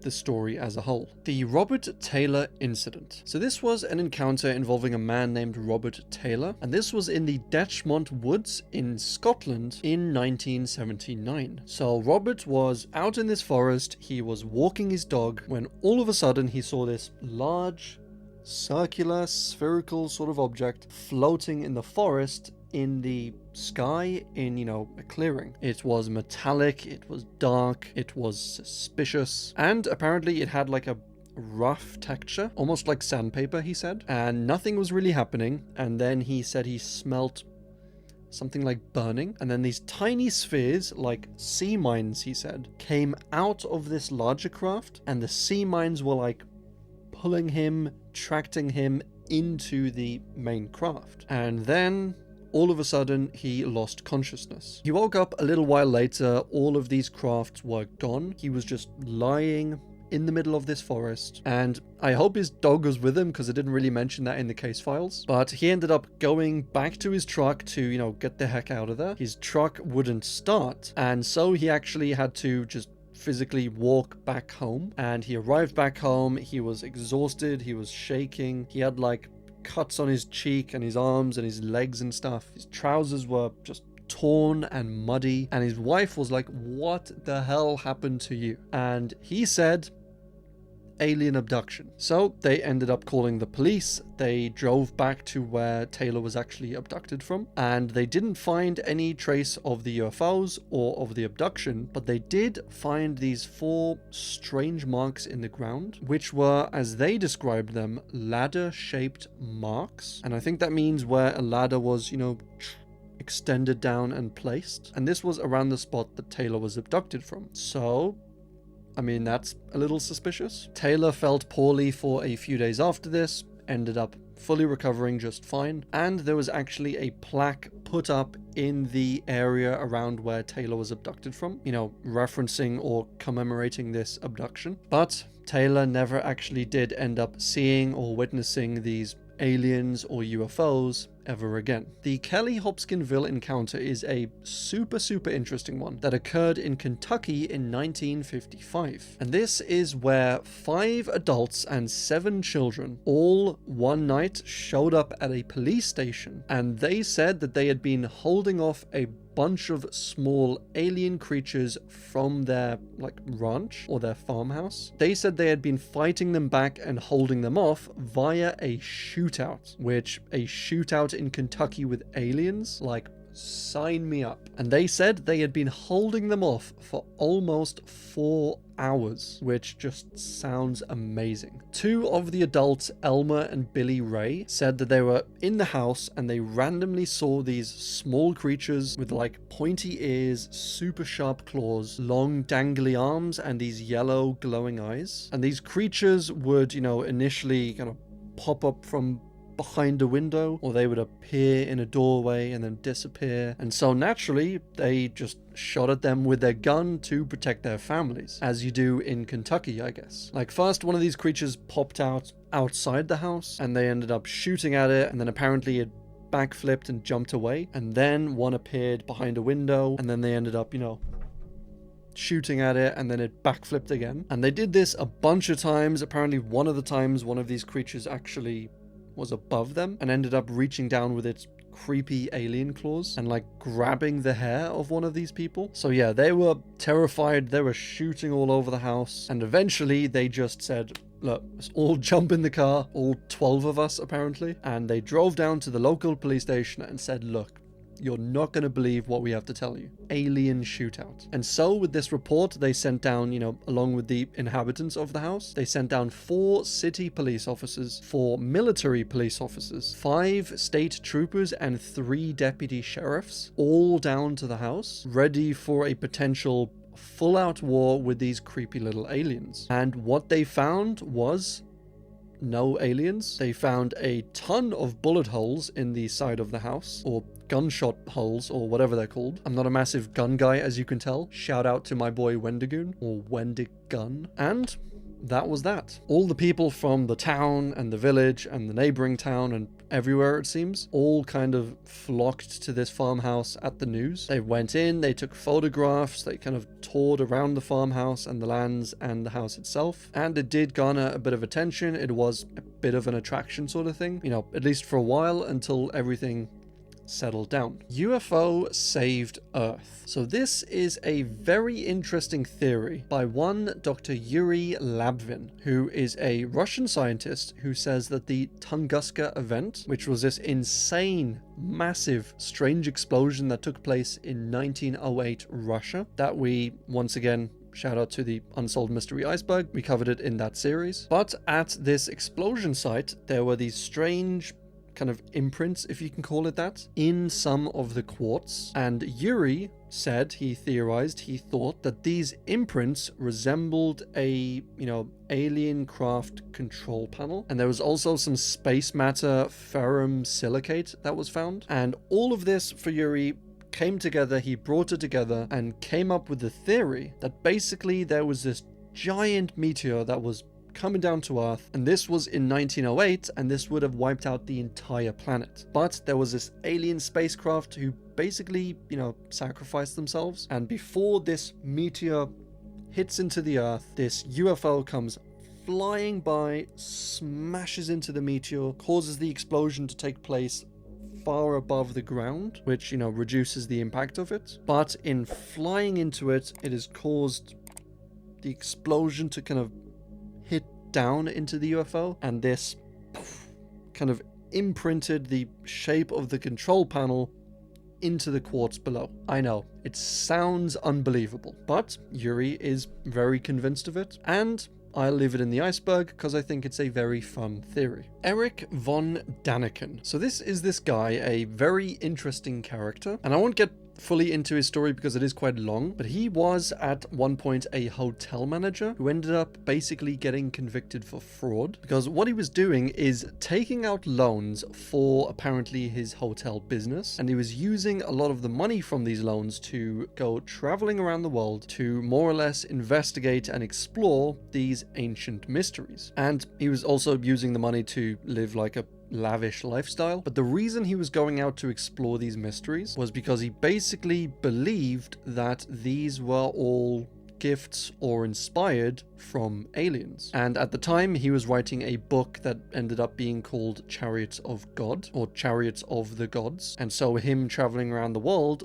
[SPEAKER 1] the story as a whole. The Robert Taylor Incident. So this was an encounter involving a man named Robert Taylor, and this was in the Detchmont Woods in Scotland in 1979. So Robert was out in this forest, he was walking his dog, when all of a sudden he saw this large, circular, spherical sort of object floating in the forest in the sky in, a clearing. It was metallic, it was dark, it was suspicious, and apparently it had a rough texture, almost like sandpaper, he said, and nothing was really happening. And then he said he smelt something like burning, and then these tiny spheres, like sea mines, he said, came out of this larger craft, and the sea mines were pulling him, tracting him into the main craft. And then all of a sudden, he lost consciousness. He woke up a little while later, all of these crafts were gone. He was just lying in the middle of this forest, and I hope his dog was with him because it didn't really mention that in the case files. But he ended up going back to his truck to, get the heck out of there. His truck wouldn't start, and so he actually had to just physically walk back home. And he arrived back home, he was exhausted, he was shaking, he had cuts on his cheek and his arms and his legs and stuff. His trousers were just torn and muddy, and his wife was like, "What the hell happened to you?" And he said, alien abduction. So they ended up calling the police. They drove back to where Taylor was actually abducted from, and they didn't find any trace of the UFOs or of the abduction, but they did find these 4 strange marks in the ground, which were, as they described them, ladder-shaped marks. And I think that means where a ladder was, extended down and placed. And this was around the spot that Taylor was abducted from. So I mean, that's a little suspicious. Taylor felt poorly for a few days after this, ended up fully recovering just fine, and there was actually a plaque put up in the area around where Taylor was abducted from, you know, referencing or commemorating this abduction. But Taylor never actually did end up seeing or witnessing these aliens or UFOs ever again. The Kelly Hopskinville encounter is a super interesting one that occurred in Kentucky in 1955. And this is where 5 adults and 7 children all one night showed up at a police station, and they said that they had been holding off a bunch of small alien creatures from their ranch or their farmhouse. They said they had been fighting them back and holding them off via a shootout, which a shootout in Kentucky with aliens, sign me up. And they said they had been holding them off for almost 4 hours, which just sounds amazing. 2 of the adults, Elmer and Billy Ray, said that they were in the house and they randomly saw these small creatures with pointy ears, super sharp claws, long dangly arms, and these yellow glowing eyes. And these creatures would, initially kind of pop up from behind a window, or they would appear in a doorway and then disappear. And so naturally, they just shot at them with their gun to protect their families, as you do in Kentucky, I guess. First, one of these creatures popped out outside the house, and they ended up shooting at it, and then apparently it backflipped and jumped away. And then one appeared behind a window, and then they ended up, shooting at it, and then it backflipped again. And they did this a bunch of times. Apparently, one of the times, one of these creatures actually was above them and ended up reaching down with its creepy alien claws and grabbing the hair of one of these people. So yeah, they were terrified. They were shooting all over the house, and eventually they just said, look, let's all jump in the car, all 12 of us apparently, and they drove down to the local police station and said, look, you're not going to believe what we have to tell you. Alien shootout. And so with this report, they sent down, along with the inhabitants of the house, they sent down 4 city police officers, 4 military police officers, 5 state troopers, and 3 deputy sheriffs, all down to the house, ready for a potential full-out war with these creepy little aliens. And what they found was no aliens. They found a ton of bullet holes in the side of the house, or gunshot holes, or whatever they're called. I'm not a massive gun guy, as you can tell. Shout out to my boy Wendigoon, or Wendigun. And that was that. All the people from the town and the village and the neighboring town and everywhere, it seems, all kind of flocked to this farmhouse at the news. They went in, they took photographs, they kind of toured around the farmhouse and the lands and the house itself, and it did garner a bit of attention. It was a bit of an attraction sort of thing, at least for a while, until everything settled down. UFO saved Earth. So this is a very interesting theory by one Dr. Yuri Labvin, who is a Russian scientist who says that the Tunguska event, which was this insane, massive, strange explosion that took place in 1908 Russia, that we, once again, shout out to the Unsolved Mystery Iceberg, we covered it in that series. But at this explosion site, there were these strange kind of imprints, if you can call it that, in some of the quartz. And Yuri said, he theorized, he thought that these imprints resembled a, alien craft control panel. And there was also some space matter ferrum silicate that was found. And all of this for Yuri came together, he brought it together and came up with the theory that basically there was this giant meteor that was coming down to Earth, and this was in 1908, and this would have wiped out the entire planet. But there was this alien spacecraft who basically, sacrificed themselves, and before this meteor hits into the Earth, this UFO comes flying by, smashes into the meteor, causes the explosion to take place far above the ground, which, reduces the impact of it. But in flying into it, it has caused the explosion to kind of hit down into the UFO, and this kind of imprinted the shape of the control panel into the quartz below. I know, it sounds unbelievable, but Yuri is very convinced of it, and I'll leave it in the iceberg because I think it's a very fun theory. Erich Von Daniken. So this is this guy, a very interesting character, and I won't get fully into his story because it is quite long, but he was at one point a hotel manager who ended up basically getting convicted for fraud, because what he was doing is taking out loans for apparently his hotel business, and he was using a lot of the money from these loans to go traveling around the world to more or less investigate and explore these ancient mysteries. And he was also using the money to live like a lavish lifestyle. But the reason he was going out to explore these mysteries was because he basically believed that these were all gifts or inspired from aliens. And at the time, he was writing a book that ended up being called Chariots of God, or Chariots of the Gods. And so him traveling around the world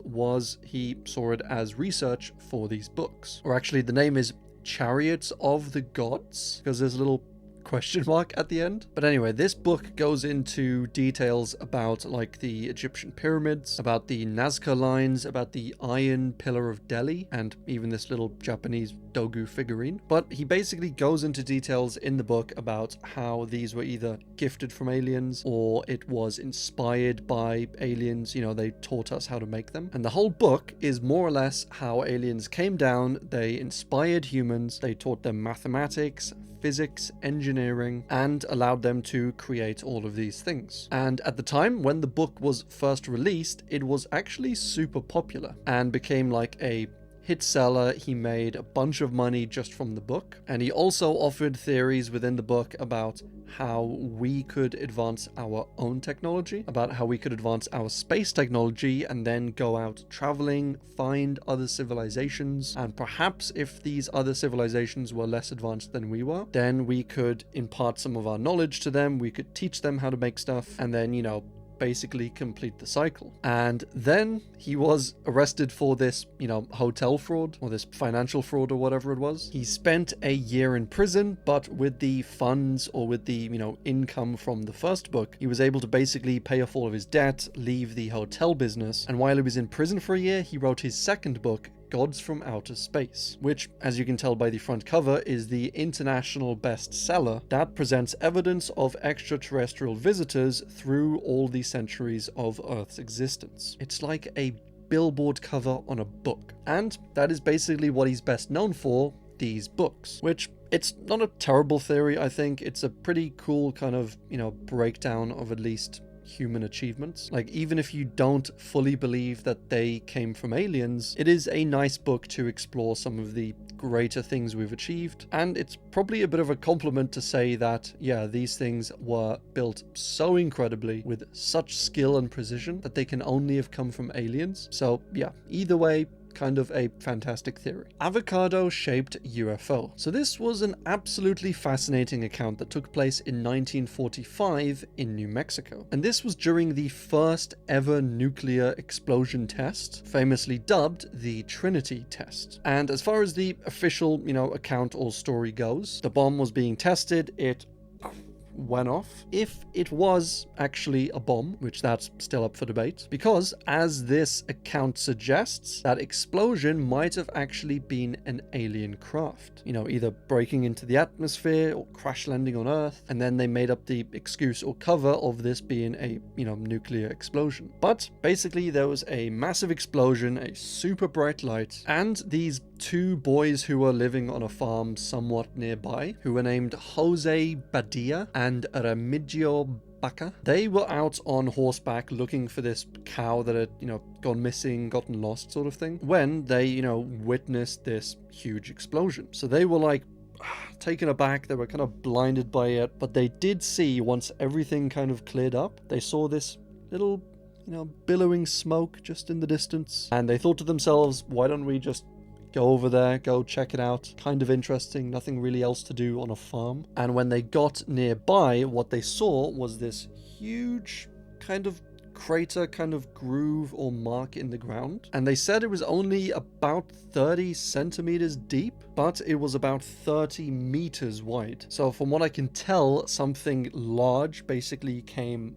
[SPEAKER 1] he saw it as research for these books. Or actually, the name is Chariots of the Gods, because there's a little question mark at the end. But anyway, this book goes into details about like the Egyptian pyramids, about the Nazca lines, about the Iron Pillar of Delhi, and even this little Japanese Dogu figurine. But he basically goes into details in the book about how these were either gifted from aliens or it was inspired by aliens. You know, they taught us how to make them. And the whole book is more or less how aliens came down, they inspired humans, they taught them mathematics, physics, engineering, and allowed them to create all of these things. And at the time when the book was first released, it was actually super popular and became like a hit seller. He made a bunch of money just from the book, and he also offered theories within the book about how we could advance our own technology, about how we could advance our space technology and then go out traveling, find other civilizations, and perhaps if these other civilizations were less advanced than we were, then we could impart some of our knowledge to them, we could teach them how to make stuff, and then, you know, basically complete the cycle. And then he was arrested for this, you know, hotel fraud or this financial fraud or whatever it was. He spent a year in prison, but with the funds or with the, you know, income from the first book, he was able to basically pay off all of his debt, leave the hotel business, and while he was in prison for a year, he wrote his second book, Gods from Outer Space, which, as you can tell by the front cover, is the international bestseller that presents evidence of extraterrestrial visitors through all the centuries of Earth's existence. It's like a billboard cover on a book, and that is basically what he's best known for, these books, which it's not a terrible theory. I think it's a pretty cool kind of, you know, breakdown of at least human achievements. Like, even if you don't fully believe that they came from aliens, it is a nice book to explore some of the greater things we've achieved, and it's probably a bit of a compliment to say that, yeah, these things were built so incredibly with such skill and precision that they can only have come from aliens. So yeah, either way, kind of a fantastic theory. Avocado Shaped UFO. So this was an absolutely fascinating account that took place in 1945 in New Mexico. And this was during the first ever nuclear explosion test, famously dubbed the Trinity test. And as far as the official, you know, account or story goes, the bomb was being tested, it went off. If it was actually a bomb, which that's still up for debate, because as this account suggests, that explosion might have actually been an alien craft, you know, either breaking into the atmosphere or crash landing on Earth, and then they made up the excuse or cover of this being a, you know, nuclear explosion. But basically there was a massive explosion, a super bright light, and these two boys who were living on a farm somewhat nearby, who were named Jose Badia and Remigio Baca. They were out on horseback looking for this cow that had, you know, gone missing, gotten lost sort of thing, when they, you know, witnessed this huge explosion. So they were like taken aback, they were kind of blinded by it, but they did see, once everything kind of cleared up, they saw this little, you know, billowing smoke just in the distance, and they thought to themselves, why don't we just go over there, go check it out. Kind of interesting, nothing really else to do on a farm. And when they got nearby, what they saw was this huge kind of crater, kind of groove or mark in the ground. And they said it was only about 30 centimeters deep, but it was about 30 meters wide. So from what I can tell, something large basically came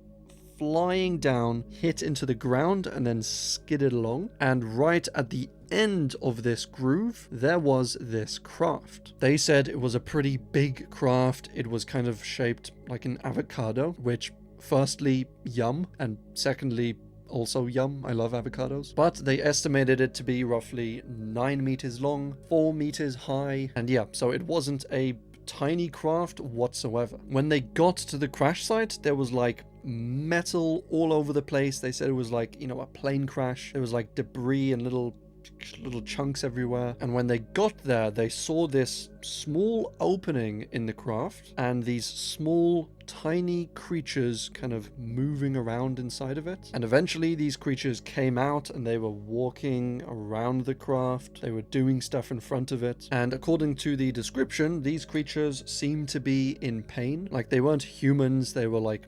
[SPEAKER 1] flying down, hit into the ground, and then skidded along. And right at the end of this groove, there was this craft. They said it was a pretty big craft. It was kind of shaped like an avocado, which firstly, yum, and secondly, also yum. I love avocados. But they estimated it to be roughly 9 meters long, 4 meters high. And yeah, so it wasn't a tiny craft whatsoever. When they got to the crash site, there was like metal all over the place. They said it was like, a plane crash. There was like debris and little chunks everywhere. And when they got there, they saw this small opening in the craft and these small tiny creatures kind of moving around inside of it. And eventually these creatures came out and they were walking around the craft. They were doing stuff in front of it. And according to the description, these creatures seemed to be in pain. Like, they weren't humans. They were like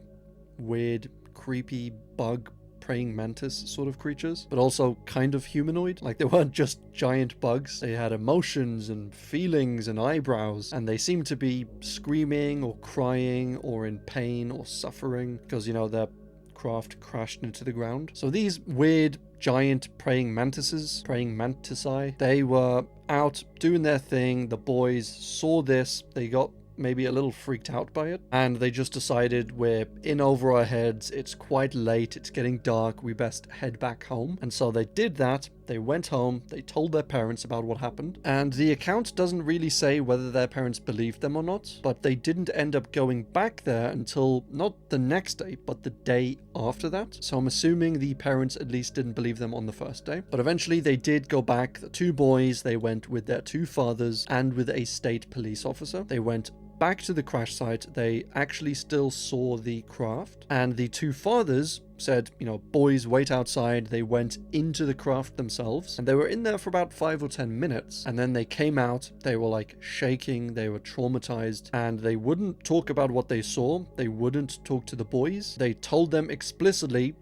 [SPEAKER 1] weird, creepy bug praying mantis sort of creatures, but also kind of humanoid. Like, they weren't just giant bugs. They had emotions and feelings and eyebrows, and they seemed to be screaming or crying or in pain or suffering because, their craft crashed into the ground. So these weird giant praying mantises, they were out doing their thing. The boys saw this. They got maybe a little freaked out by it, and they just decided, we're in over our heads, it's quite late, it's getting dark, we best head back home. And so they did that. They went home, they told their parents about what happened, and the account doesn't really say whether their parents believed them or not, but they didn't end up going back there until not the next day, but the day after that. So I'm assuming the parents at least didn't believe them on the first day. But eventually they did go back. The two boys, they went with their two fathers and with a state police officer. They went back to the crash site. They actually still saw the craft, and the two fathers said, boys, wait outside. They went into the craft themselves, and they were in there for about 5 or 10 minutes, and then they came out. They were like shaking, they were traumatized, and they wouldn't talk about what they saw. They wouldn't talk to the boys. They told them explicitly,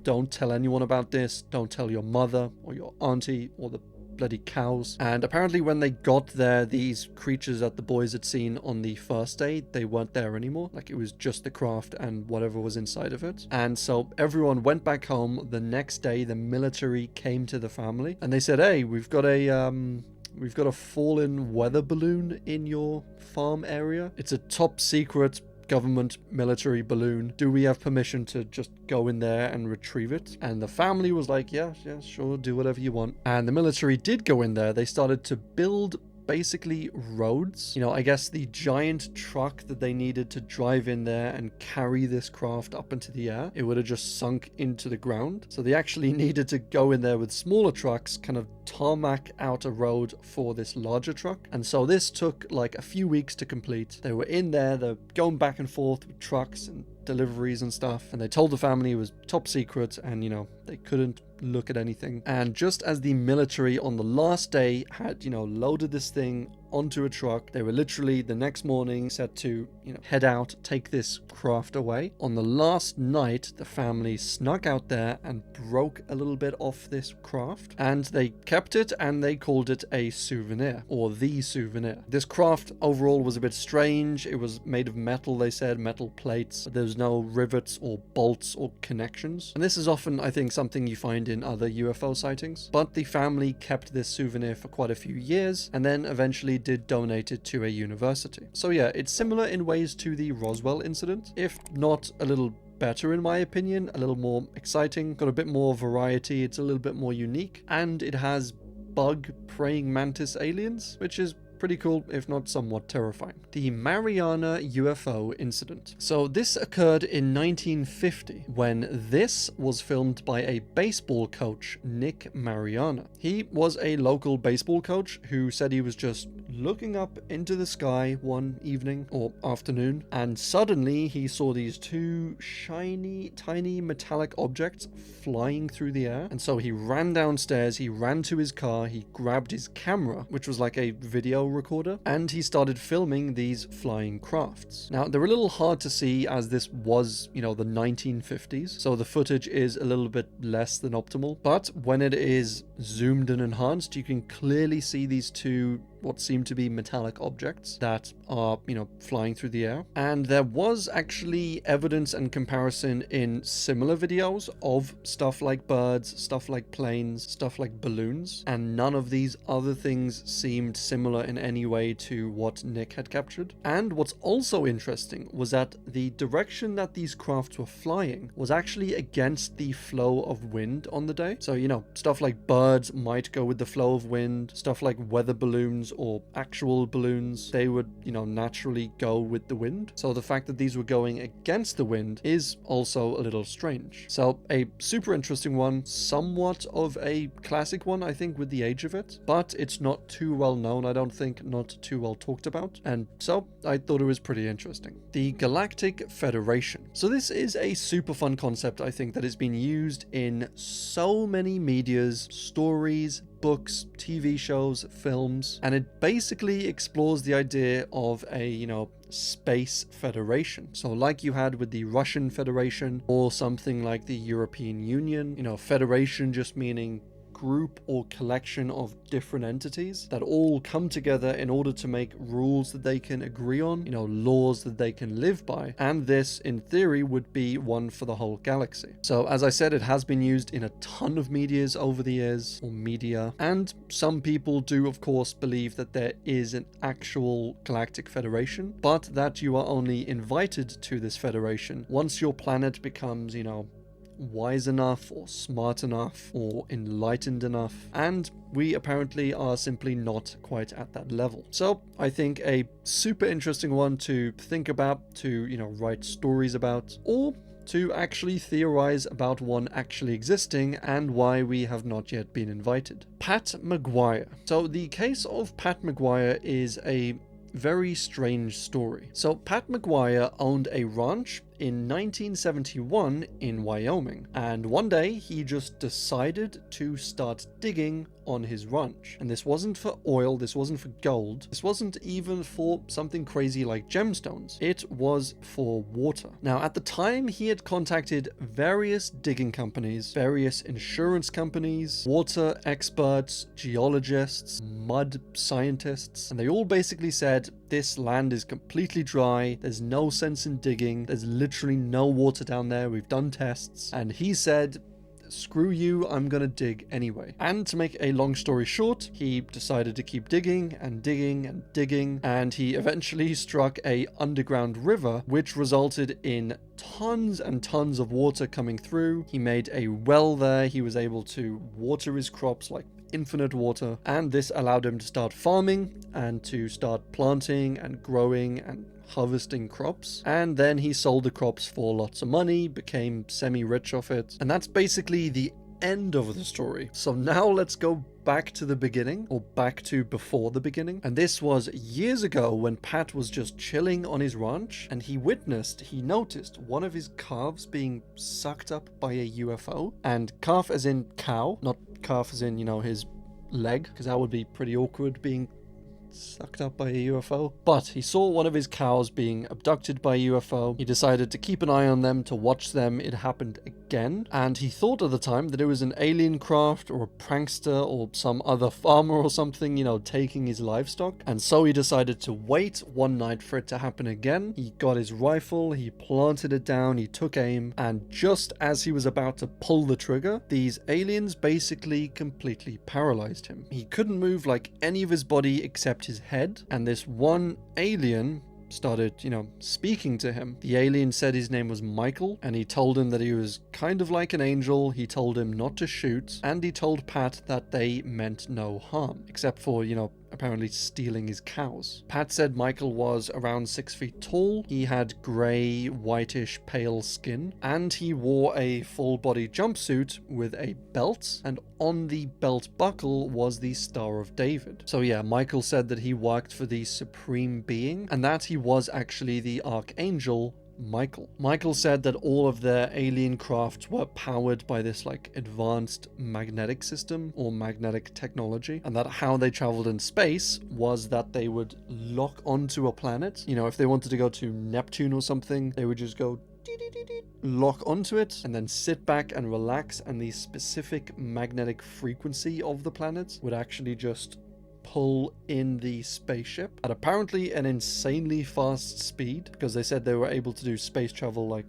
[SPEAKER 1] don't tell anyone about this, don't tell your mother or your auntie or the bloody cows. And apparently when they got there, these creatures that the boys had seen on the first day, they weren't there anymore. Like, it was just the craft and whatever was inside of it. And so everyone went back home. The next day, the military came to the family and they said, hey, we've got a fallen weather balloon in your farm area. It's a top secret government military balloon. Do we have permission to just go in there and retrieve it? And the family was like, yeah, sure, do whatever you want. And the military did go in there. They started to build basically roads. I guess the giant truck that they needed to drive in there and carry this craft up into the air, it would have just sunk into the ground. So they actually needed to go in there with smaller trucks, kind of tarmac out a road for this larger truck. And so this took like a few weeks to complete. They were in there, they're going back and forth with trucks and deliveries and stuff, and they told the family it was top secret, and they couldn't look at anything. And just as the military on the last day had loaded this thing onto a truck, they were literally the next morning set to head out, take this craft away. On the last night, the family snuck out there and broke a little bit off this craft, and they kept it and they called it a souvenir, or the souvenir. This craft overall was a bit strange. It was made of metal, they said, metal plates. There's no rivets or bolts or connections, and this is often, I think, something you find in other UFO sightings. But the family kept this souvenir for quite a few years, and then eventually did donate it to a university. So yeah, it's similar in ways to the Roswell incident, if not a little better in my opinion, a little more exciting, got a bit more variety, it's a little bit more unique, and it has bug praying mantis aliens, which is pretty cool, if not somewhat terrifying. The Mariana UFO Incident. So this occurred in 1950 when this was filmed by a baseball coach, Nick Mariana. He was a local baseball coach who said he was just looking up into the sky one evening or afternoon, and suddenly he saw these two shiny, tiny metallic objects flying through the air. And so he ran downstairs, he ran to his car, he grabbed his camera, which was like a video recorder, and he started filming these flying crafts. Now, they're a little hard to see as this was, the 1950s, so the footage is a little bit less than optimal, but when it is zoomed and enhanced, you can clearly see these two what seem to be metallic objects that are, flying through the air. And there was actually evidence and comparison in similar videos of stuff like birds, stuff like planes, stuff like balloons, and none of these other things seemed similar in any way to what Nick had captured. And what's also interesting was that the direction that these crafts were flying was actually against the flow of wind on the day. So, stuff like birds might go with the flow of wind, stuff like weather balloons or actual balloons, they would, naturally go with the wind. So the fact that these were going against the wind is also a little strange. So a super interesting one, somewhat of a classic one, I think, with the age of it, but it's not too well known, I don't think, not too well talked about, and so I thought it was pretty interesting. The Galactic Federation. So this is a super fun concept, I think, that has been used in so many medias, stories, books, TV shows, films, and it basically explores the idea of a, space federation. So like you had with the Russian Federation or something like the European Union, federation just meaning group or collection of different entities that all come together in order to make rules that they can agree on, laws that they can live by. And this, in theory, would be one for the whole galaxy. So as I said, it has been used in a ton of medias over the years, or media. And some people do, of course, believe that there is an actual Galactic Federation, but that you are only invited to this federation once your planet becomes, wise enough or smart enough or enlightened enough, and we apparently are simply not quite at that level. So I think a super interesting one to think about, to write stories about, or to actually theorize about one actually existing and why we have not yet been invited. Pat McGuire. So the case of Pat McGuire is a very strange story. So Pat McGuire owned a ranch in 1971 in Wyoming, and one day he just decided to start digging on his ranch. And this wasn't for oil, this wasn't for gold, this wasn't even for something crazy like gemstones, it was for water. Now at the time he had contacted various digging companies, various insurance companies, water experts, geologists, mud scientists, and they all basically said this land is completely dry, there's no sense in digging, there's literally no water down there, we've done tests. And he said, screw you, I'm gonna dig anyway. And to make a long story short, he decided to keep digging and digging and digging, and he eventually struck a underground river, which resulted in tons and tons of water coming through. He made a well there, he was able to water his crops like infinite water, and this allowed him to start farming and to start planting and growing and harvesting crops. And then he sold the crops for lots of money, became semi-rich off it, and that's basically the end of the story. So now let's go back to the beginning, or back to before the beginning. And this was years ago when Pat was just chilling on his ranch, and he noticed one of his calves being sucked up by a UFO. And calf as in cow, not calf as in, his leg, because that would be pretty awkward being sucked up by a UFO. But he saw one of his cows being abducted by a UFO. He decided to keep an eye on them, to watch them. It happened again, and he thought at the time that it was an alien craft or a prankster or some other farmer or something, taking his livestock. And so he decided to wait one night for it to happen again. He got his rifle, he planted it down, he took aim, and just as he was about to pull the trigger, these aliens basically completely paralyzed him. He couldn't move like any of his body except his head, and this one alien started, speaking to him. The alien said his name was Michael, and he told him that he was kind of like an angel. He told him not to shoot, and he told Pat that they meant no harm, except for, apparently stealing his cows. Pat said Michael was around 6 feet tall, he had grey, whitish, pale skin, and he wore a full-body jumpsuit with a belt, and on the belt buckle was the Star of David. So yeah, Michael said that he worked for the Supreme Being, and that he was actually the Archangel Michael. Michael said that all of their alien crafts were powered by this advanced magnetic system or magnetic technology, and that how they traveled in space was that they would lock onto a planet. If they wanted to go to Neptune or something, they would just go lock onto it and then sit back and relax, and the specific magnetic frequency of the planet would actually just pull in the spaceship at apparently an insanely fast speed, because they said they were able to do space travel like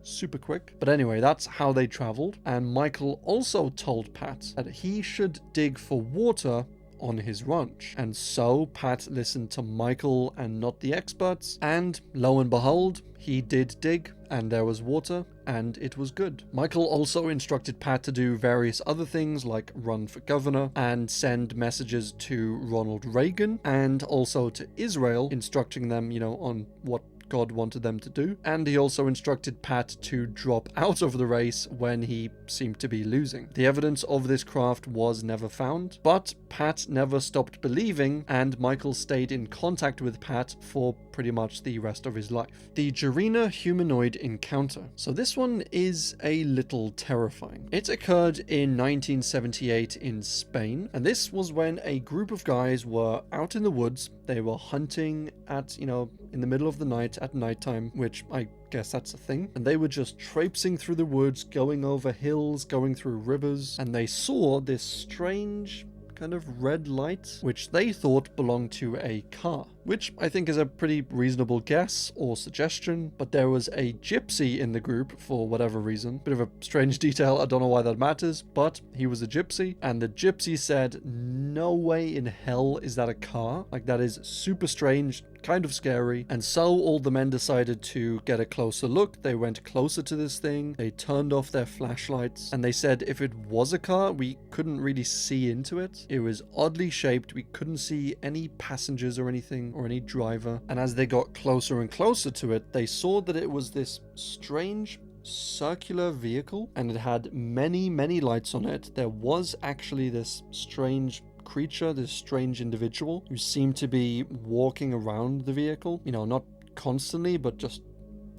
[SPEAKER 1] super quick. But anyway, that's how they traveled. And Michael also told Pat that he should dig for water on his ranch. And so Pat listened to Michael and not the experts, and lo and behold, he did dig and there was water and it was good. Michael also instructed Pat to do various other things like run for governor and send messages to Ronald Reagan and also to Israel, instructing them, on what God wanted them to do. And he also instructed Pat to drop out of the race when he seemed to be losing. The evidence of this craft was never found, but Pat never stopped believing, and Michael stayed in contact with Pat for pretty much the rest of his life. The Gerena Humanoid Encounter. So this one is a little terrifying. It occurred in 1978 in Spain, and this was when a group of guys were out in the woods. They were hunting at, in the middle of the night at nighttime, which I guess that's a thing. And they were just traipsing through the woods, going over hills, going through rivers, and they saw this strange kind of red light, which they thought belonged to a car, which I think is a pretty reasonable guess or suggestion. But there was a gypsy in the group for whatever reason. Bit of a strange detail, I don't know why that matters, but he was a gypsy, and the gypsy said, no way in hell is that a car. Like, that is super strange, kind of scary. And so all the men decided to get a closer look. They went closer to this thing, they turned off their flashlights, and they said if it was a car, we couldn't really see into it. It was oddly shaped, we couldn't see any passengers or anything, or any driver. And as they got closer and closer to it, they saw that it was this strange circular vehicle, and it had many lights on it. There was actually this strange creature, this strange individual who seemed to be walking around the vehicle, not constantly, but just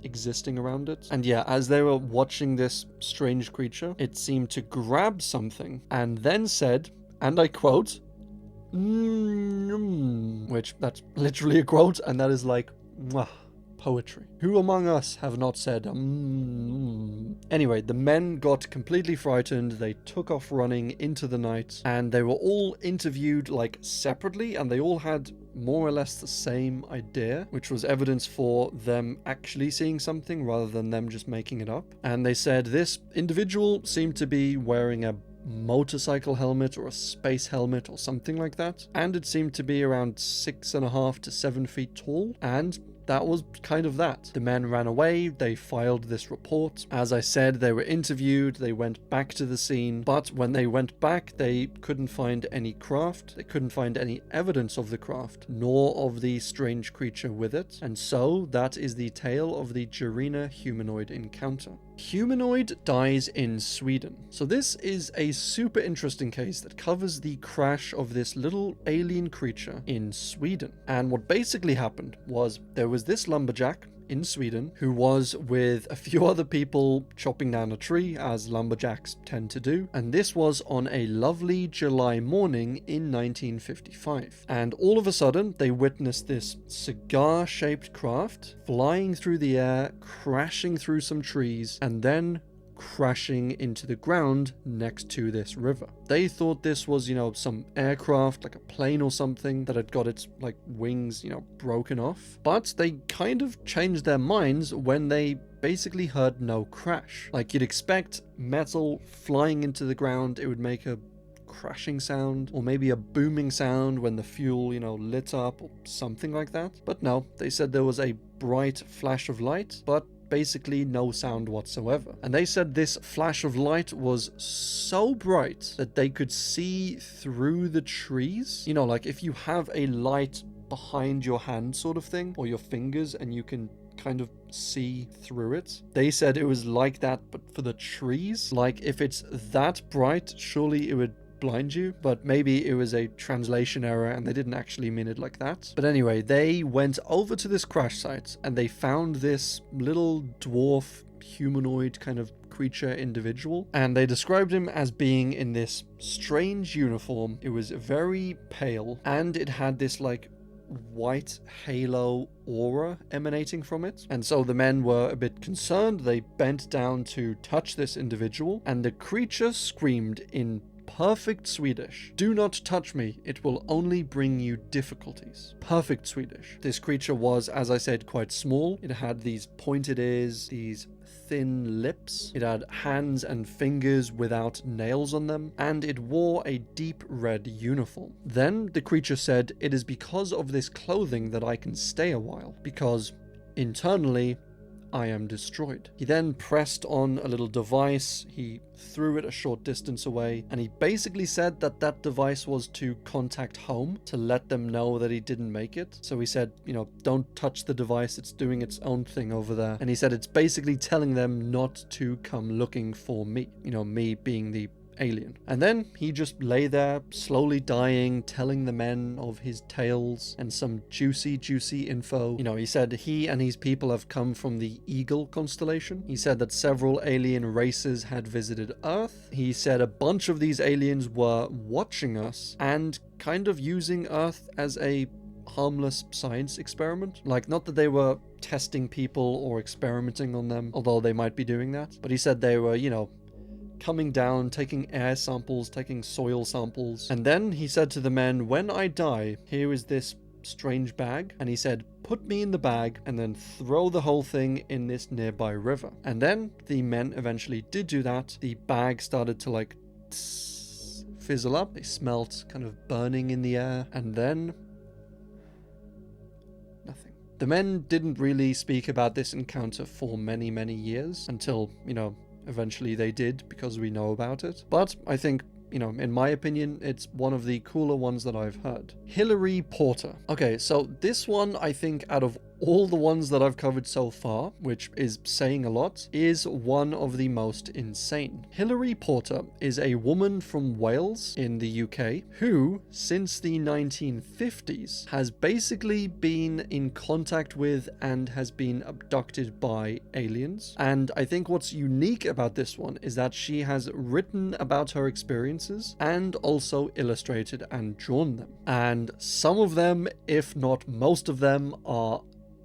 [SPEAKER 1] existing around it. And yeah, as they were watching this strange creature, it seemed to grab something and then said, and I quote, which that's literally a quote, and that is like, mwah, poetry. Who among us have not said Anyway, the men got completely frightened. They took off running into the night, and they were all interviewed like separately, and they all had more or less the same idea, which was evidence for them actually seeing something rather than them just making it up. And they said this individual seemed to be wearing a motorcycle helmet or a space helmet or something like that, and it seemed to be around 6.5 to 7 feet tall, and that was kind of that. The men ran away, they filed this report. As I said, they were interviewed, they went back to the scene, but when they went back, they couldn't find any craft, they couldn't find any evidence of the craft, nor of the strange creature with it. And so, that is the tale of the Gerena Humanoid Encounter. Humanoid dies in Sweden. So this is a super interesting case that covers the crash of this little alien creature in Sweden. And what basically happened was there was this lumberjack in Sweden who was with a few other people chopping down a tree, as lumberjacks tend to do, and this was on a lovely July morning in 1955. And all of a sudden they witnessed this cigar-shaped craft flying through the air, crashing through some trees, and then crashing into the ground next to this river. They thought this was, some aircraft, like a plane or something, that had got its, wings, broken off. But they kind of changed their minds when they basically heard no crash. Like, you'd expect metal flying into the ground, it would make a crashing sound, or maybe a booming sound when the fuel, lit up, or something like that. But no, they said there was a bright flash of light, but basically no sound whatsoever. And they said this flash of light was so bright that they could see through the trees. Like if you have a light behind your hand sort of thing, or your fingers, and you can kind of see through it. They said it was like that, but for the trees. Like, if it's that bright, surely it would blind you, but maybe it was a translation error and they didn't actually mean it like that. But anyway, they went over to this crash site and they found this little dwarf humanoid kind of creature individual, and they described him as being in this strange uniform. It was very pale and it had this white halo aura emanating from it. And so the men were a bit concerned. They bent down to touch this individual, and the creature screamed in perfect Swedish. Do not touch me, it will only bring you difficulties. Perfect Swedish. This creature was, as I said, quite small. It had these pointed ears, these thin lips. It had hands and fingers without nails on them, and it wore a deep red uniform. Then the creature said, "It is because of this clothing that I can stay a while, because internally I am destroyed." He then pressed on a little device, he threw it a short distance away, and he basically said that that device was to contact home, to let them know that he didn't make it. So he said, don't touch the device, it's doing its own thing over there. And he said it's basically telling them not to come looking for me, me being the alien. And then he just lay there, slowly dying, telling the men of his tales and some juicy info. He said he and his people have come from the Eagle constellation. He said that several alien races had visited Earth. He said a bunch of these aliens were watching us and kind of using Earth as a harmless science experiment. Like, not that they were testing people or experimenting on them, although they might be doing that, but he said they were, coming down, taking air samples, taking soil samples. And then he said to the men, "When I die, here is this strange bag." And he said, "Put me in the bag and then throw the whole thing in this nearby river." And then the men eventually did do that. The bag started to fizzle up. They smelt kind of burning in the air. And then nothing. The men didn't really speak about this encounter for many, many years until, eventually they did, because we know about it. But I think, in my opinion, it's one of the cooler ones that I've heard. Hilary Porter. Okay, so this one, I think, out of all the ones that I've covered so far, which is saying a lot, is one of the most insane. Hilary Porter is a woman from Wales in the UK who, since the 1950s, has basically been in contact with and has been abducted by aliens. And I think what's unique about this one is that she has written about her experiences and also illustrated and drawn them. And some of them, if not most of them, are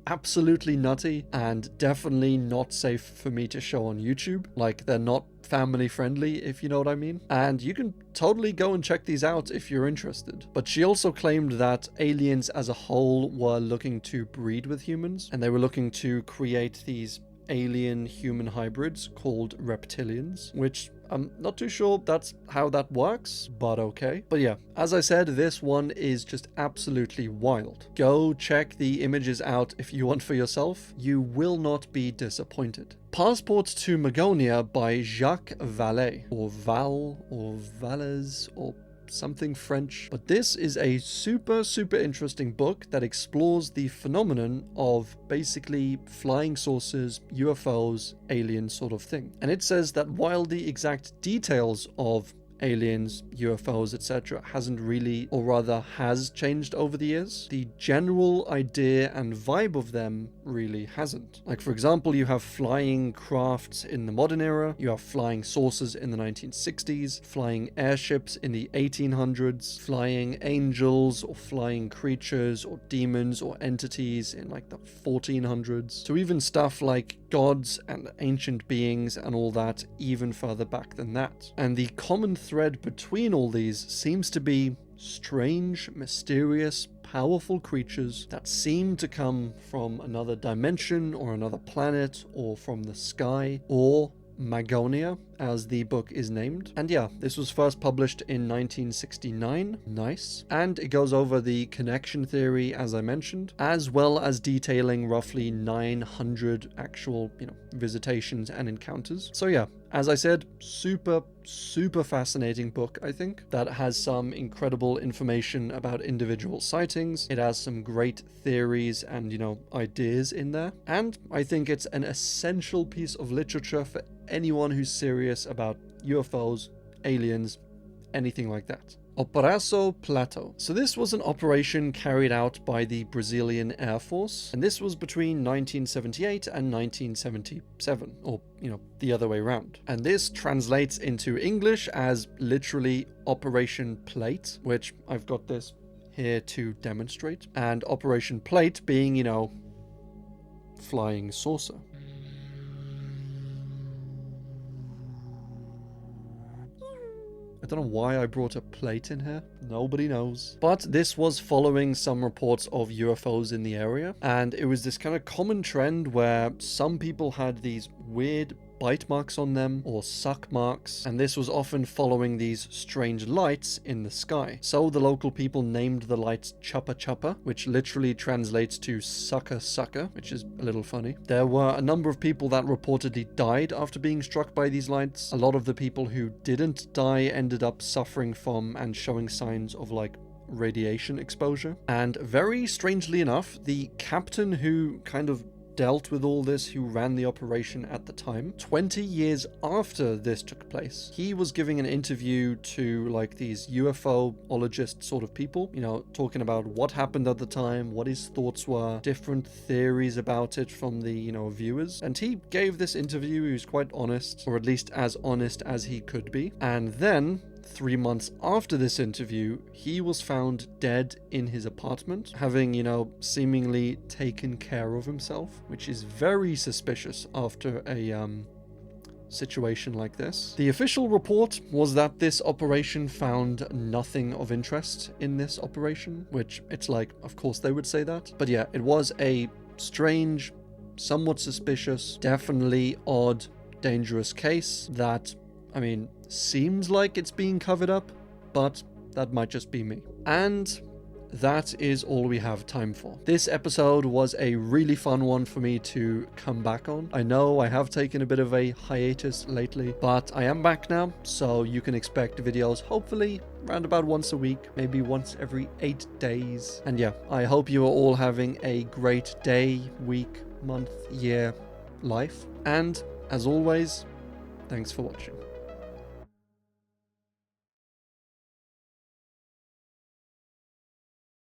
[SPEAKER 1] absolutely nutty and definitely not safe for me to show on YouTube. Like, they're not family friendly, if you know what I mean. And you can totally go and check these out if you're interested. But she also claimed that aliens as a whole were looking to breed with humans, and they were looking to create these alien human hybrids called reptilians, which I'm not too sure that's how that works, but okay. But yeah, as I said, this one is just absolutely wild. Go check the images out if you want for yourself. You will not be disappointed. Passport to Magonia by Jacques Vallée, or Val, or Valles, or something French. But this is a super interesting book that explores the phenomenon of basically flying saucers, UFOs, alien sort of thing. And it says that while the exact details of aliens, UFOs, etc. hasn't really, or rather has changed over the years, the general idea and vibe of them really hasn't. Like, for example, you have flying crafts in the modern era, you have flying saucers in the 1960s, flying airships in the 1800s, flying angels or flying creatures or demons or entities in like the 1400s, to even stuff like gods and ancient beings and all that even further back than that. And the common thread between all these seems to be strange, mysterious, powerful creatures that seem to come from another dimension or another planet or from the sky, or Magonia, as the book is named. And yeah, this was first published in 1969. Nice. And it goes over the connection theory, as I mentioned, as well as detailing roughly 900 actual, visitations and encounters. So yeah, as I said, super fascinating book, I think, that has some incredible information about individual sightings. It has some great theories and, ideas in there. And I think it's an essential piece of literature for anyone who's serious about UFOs, aliens, anything like that. Operação Prato. So this was an operation carried out by the Brazilian Air Force, and this was between 1978 and 1977, or, the other way around. And this translates into English as literally Operation Plate, which I've got this here to demonstrate. And Operation Plate being, flying saucer. don't know why I brought a plate in here. Nobody knows. But this was following some reports of UFOs in the area, and it was this kind of common trend where some people had these weird bite marks on them or suck marks, and this was often following these strange lights in the sky. So the local people named the lights Chuppa Chuppa, which literally translates to sucker sucker, which is a little funny. There were a number of people that reportedly died after being struck by these lights. A lot of the people who didn't die ended up suffering from and showing signs of like radiation exposure. And very strangely enough, the captain who kind of dealt with all this, who ran the operation at the time, 20 years after this took place, he was giving an interview to like these UFO-ologist sort of people, you know, talking about what happened at the time, what his thoughts were, different theories about it from the, you know, viewers. And he gave this interview. He was quite honest, or at least as honest as he could be. And then 3 months after this interview, he was found dead in his apartment, having, you know, seemingly taken care of himself, which is very suspicious after a situation like this. The official report was that this operation found nothing of interest in this operation, which it's like, of course they would say that. But yeah, it was a strange, somewhat suspicious, definitely odd, dangerous case that, I mean, seems like it's being covered up, but that might just be me. And that is all we have time for. This episode was a really fun one for me to come back on. I know I have taken a bit of a hiatus lately, but I am back now, so you can expect videos hopefully around about once a week, maybe once every 8 days. And yeah, I hope you are all having a great day, week, month, year, life. And as always, thanks for watching.